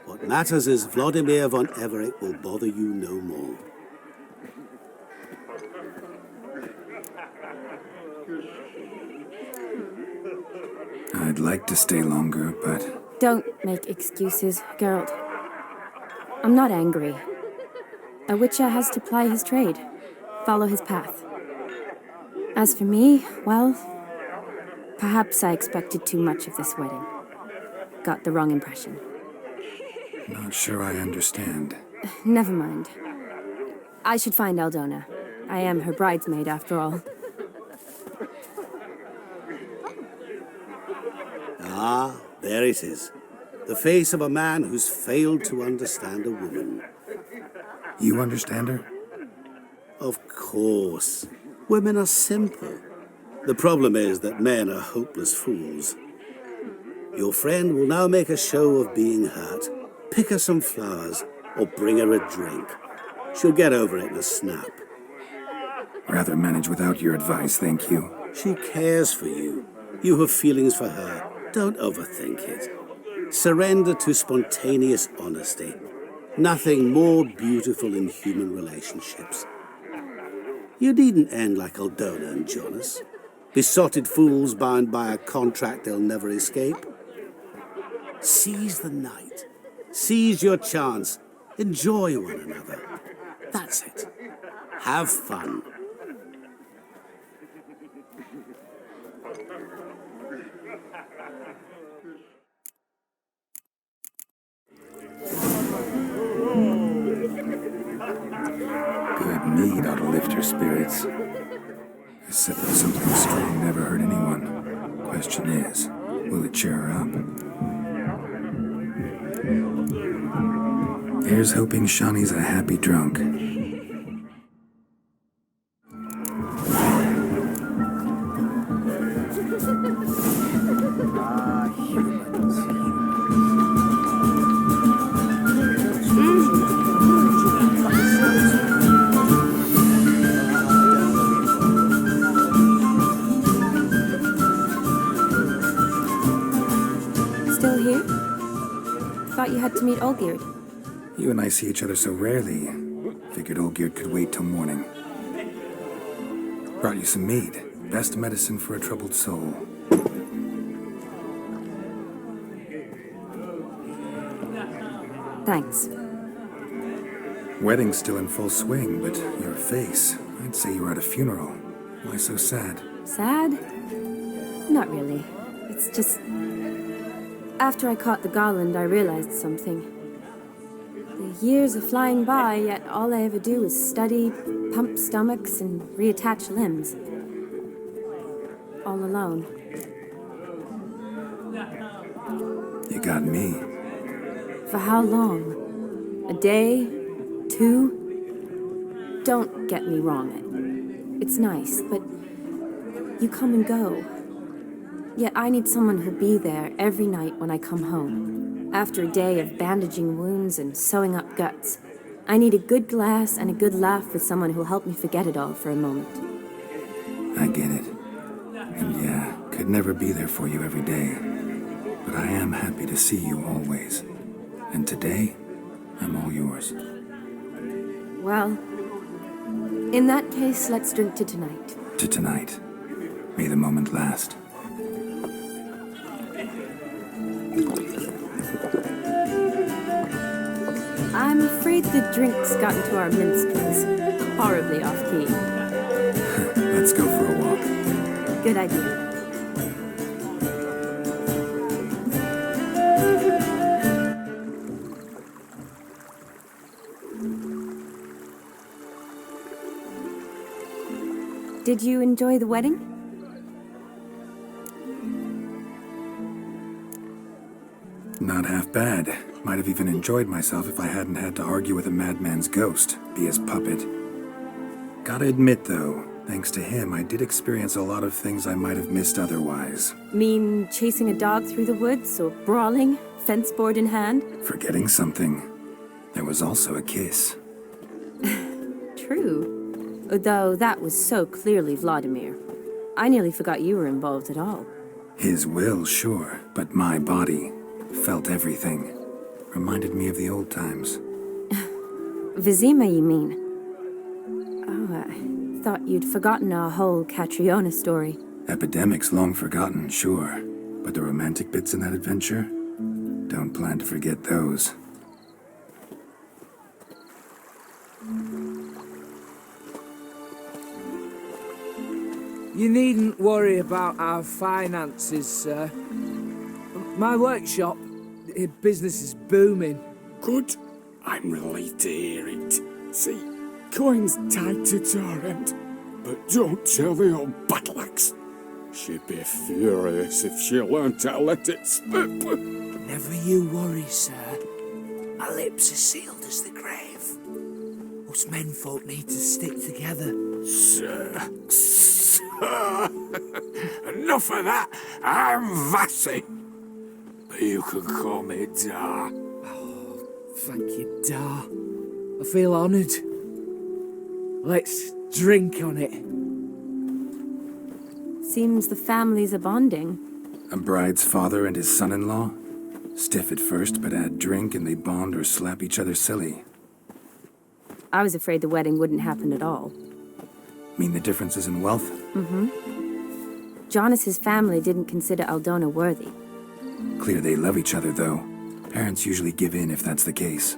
what matters is Vladimir von Everec will bother you no more. I'd like to stay longer, but... Don't make excuses, Geralt. I'm not angry. A witcher has to ply his trade, follow his path. As for me, well, perhaps I expected too much of this wedding. Got the wrong impression. Not sure I understand. Never mind. I should find Aldona. I am her bridesmaid, after all. Ah, there it is. The face of a man who's failed to understand a woman. You understand her? Of course. Women are simple. The problem is that men are hopeless fools. Your friend will now make a show of being hurt. Pick her some flowers, or bring her a drink. She'll get over it in a snap. Rather manage without your advice, thank you. She cares for you. You have feelings for her. Don't overthink it. Surrender to spontaneous honesty. Nothing more beautiful in human relationships. You needn't end like Aldona and Jonas. Besotted fools bound by a contract they'll never escape. Seize the night. Seize your chance. Enjoy one another. That's it. Have fun. Good mead ought to lift her spirits. A sip of something strong never hurt anyone. Question is, will it cheer her up? Here's hoping Shawnee's a happy drunk. Still here? Thought you had to meet Olgierd. You and I see each other so rarely. Figured Olgierd could wait till morning. Brought you some mead. Best medicine for a troubled soul. Thanks. Wedding's still in full swing, but your face, I'd say you were at a funeral. Why so sad? Sad? Not really. It's just... After I caught the garland, I realized something. The years are flying by, yet all I ever do is study, pump stomachs, and reattach limbs. All alone. You got me. For how long? A day? 2? Don't get me wrong. It's nice, but you come and go. Yet I need someone who'll be there every night when I come home. After a day of bandaging wounds and sewing up guts, I need a good glass and a good laugh with someone who'll help me forget it all for a moment. I get it. And yeah, could never be there for you every day. But I am happy to see you always. And today, I'm all yours. Well, in that case, let's drink to tonight. To tonight. May the moment last. I'm afraid the drinks got into our minstrels. Horribly off-key. Let's go for a walk. Good idea. Did you enjoy the wedding? Not half bad. Might have even enjoyed myself if I hadn't had to argue with a madman's ghost, be his puppet. Gotta admit, though, thanks to him, I did experience a lot of things I might have missed otherwise. Mean chasing a dog through the woods, or brawling, fence board in hand? Forgetting something. There was also a kiss. True. Though that was so clearly Vladimir. I nearly forgot you were involved at all. His will, sure, but my body felt everything. Reminded me of the old times. Vizima, you mean? Oh, I thought you'd forgotten our whole Catriona story. Epidemics long forgotten, sure. But the romantic bits in that adventure? Don't plan to forget those. You needn't worry about our finances, sir. My workshop, business is booming. Good. I'm relieved to hear it. See, coin's tight to Torrent, but don't tell the old battle-axe. She'd be furious if she learned to let it slip. Never you worry, sir. My lips are sealed as the grave. Us menfolk need to stick together. Sir. Enough of that. I'm Vassy. But you can call me Dar. Oh, thank you, Dar. I feel honoured. Let's drink on it. Seems the families are bonding. A bride's father and his son-in-law? Stiff at first, but add drink and they bond or slap each other silly. I was afraid the wedding wouldn't happen at all. Mean the differences in wealth? Mm-hmm. Jonas's family didn't consider Aldona worthy. Clear they love each other, though. Parents usually give in if that's the case.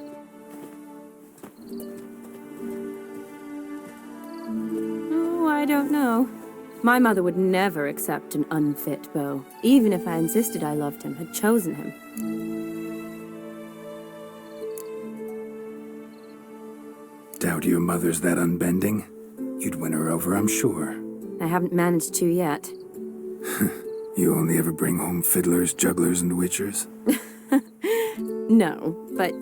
Oh, I don't know. My mother would never accept an unfit beau, even if I insisted I loved him, had chosen him. Doubt your mother's that unbending? You'd win her over, I'm sure. I haven't managed to yet. You only ever bring home fiddlers, jugglers, and witchers? No, but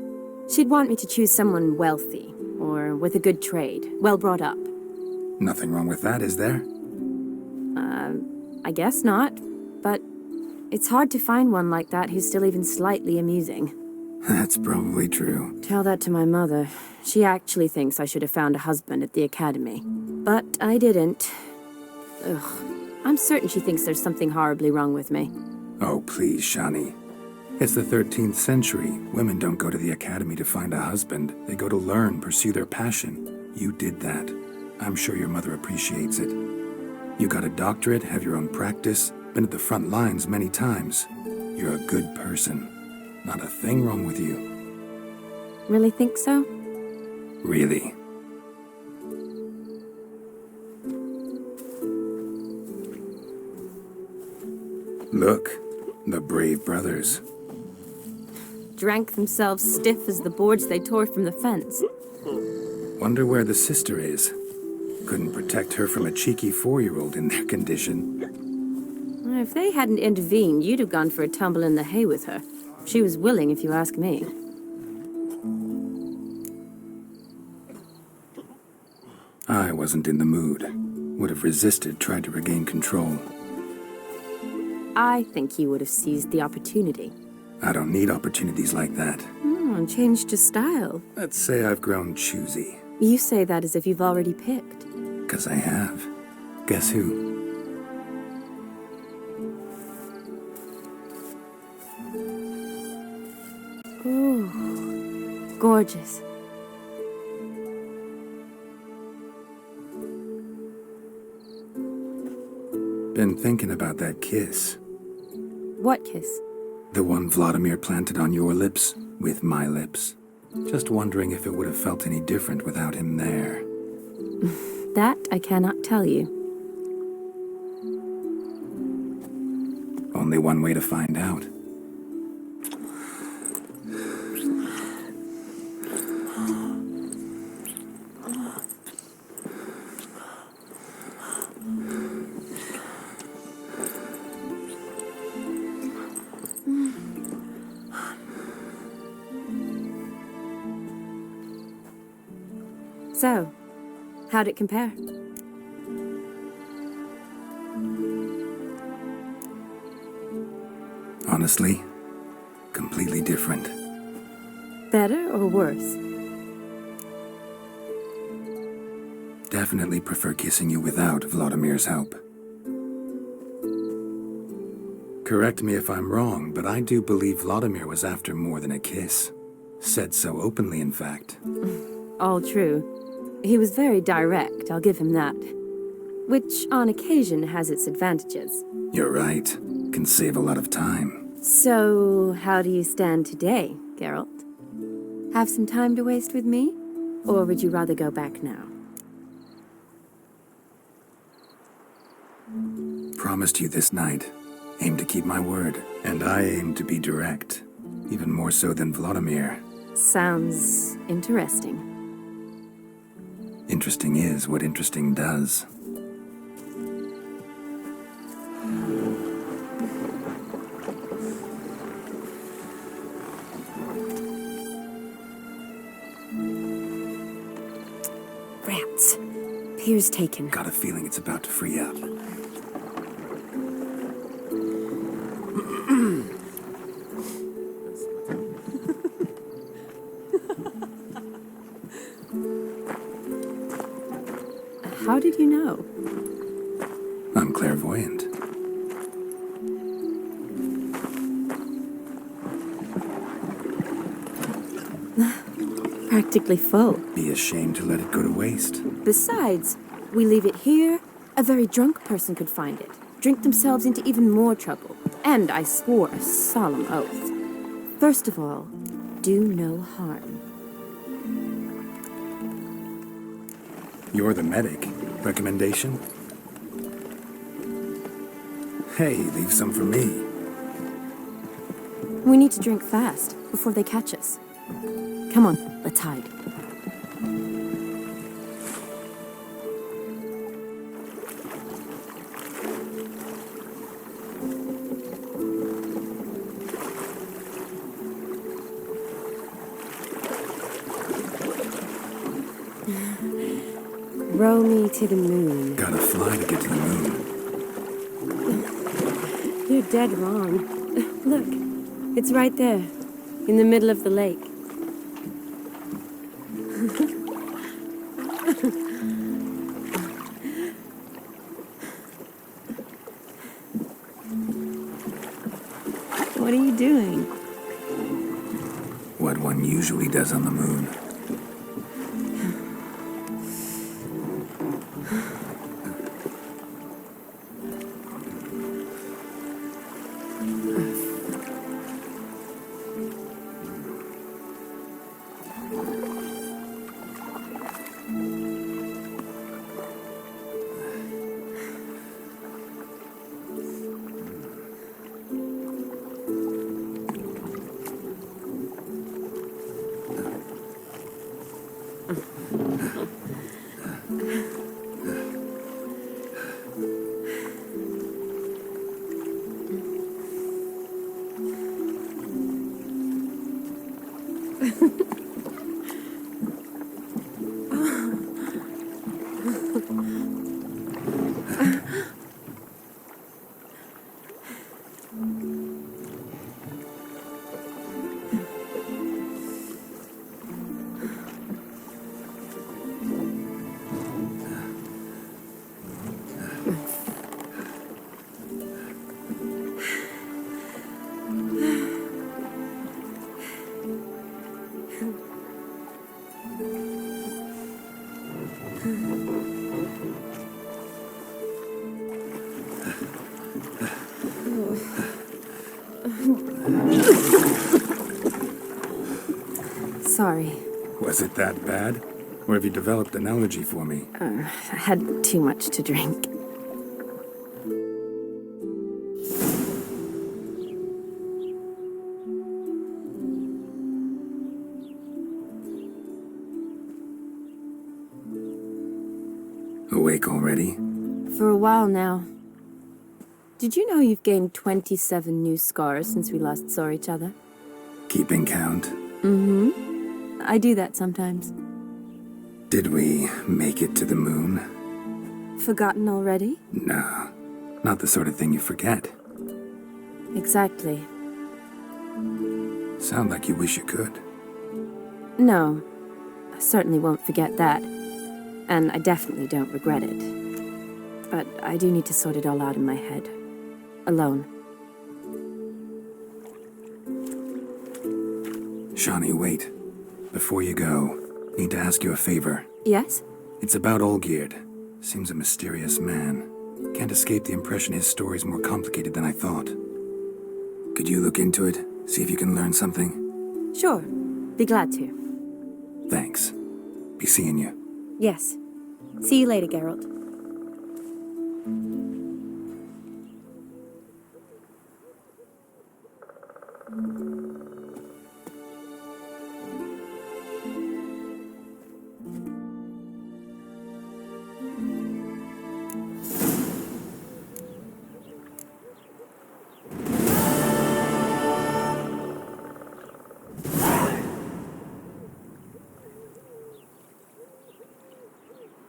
she'd want me to choose someone wealthy, or with a good trade, well brought up. Nothing wrong with that, is there? I guess not, but it's hard to find one like that who's still even slightly amusing. That's probably true. Tell that to my mother. She actually thinks I should have found a husband at the academy. But I didn't. Ugh. I'm certain she thinks there's something horribly wrong with me. Oh, please, Shani. It's the 13th century. Women don't go to the academy to find a husband. They go to learn, pursue their passion. You did that. I'm sure your mother appreciates it. You got a doctorate, have your own practice, been at the front lines many times. You're a good person. Not a thing wrong with you. Really think so? Really. Look, the brave brothers. Drank themselves stiff as the boards they tore from the fence. Wonder where the sister is. Couldn't protect her from a cheeky 4-year-old in their condition. If they hadn't intervened, you'd have gone for a tumble in the hay with her. She was willing, if you ask me. I wasn't in the mood. Would have resisted, tried to regain control. I think you would have seized the opportunity. I don't need opportunities like that. And changed your style. Let's say I've grown choosy. You say that as if you've already picked. 'Cause I have. Guess who? Ooh, gorgeous. Been thinking about that kiss. What kiss? The one Vladimir planted on your lips, with my lips. Just wondering if it would have felt any different without him there. That I cannot tell you. Only one way to find out. So, how'd it compare? Honestly, completely different. Better or worse? Definitely prefer kissing you without Vladimir's help. Correct me if I'm wrong, but I do believe Vladimir was after more than a kiss. Said so openly, in fact. All true. He was very direct, I'll give him that. Which, on occasion, has its advantages. You're right. Can save a lot of time. So, how do you stand today, Geralt? Have some time to waste with me? Or would you rather go back now? Promised you this night. Aim to keep my word. And I aim to be direct. Even more so than Vladimir. Sounds interesting. Interesting is what interesting does. Rats. Pier's taken. Got a feeling it's about to free up. How did you know? I'm clairvoyant. clairvoyant. Practically full. Be ashamed to let it go to waste. Besides, we leave it here, a very drunk person could find it, drink themselves into even more trouble. And I swore a solemn oath. First of all, do no harm. You're the medic. Recommendation? Hey, leave some for me. We need to drink fast, before they catch us. Come on, let's hide. Row me to the moon. Gotta fly to get to the moon. You're dead wrong. Look, it's right there, in the middle of the lake. What are you doing? What one usually does on the moon. Sorry. Was it that bad? Or have you developed an allergy for me? I had too much to drink. Awake already? For a while now. Did you know you've gained 27 new scars since we last saw each other? Keeping count? Mm-hmm. I do that sometimes. Did we make it to the moon? Forgotten already? No, not the sort of thing you forget. Exactly. Sound like you wish you could. No, I certainly won't forget that. And I definitely don't regret it. But I do need to sort it all out in my head. Alone. Shani, wait. Before you go, need to ask you a favor. Yes? It's about Olgierd. Seems a mysterious man. Can't escape the impression his story's more complicated than I thought. Could you look into it? See if you can learn something? Sure. Be glad to. Thanks. Be seeing you. Yes. See you later, Geralt.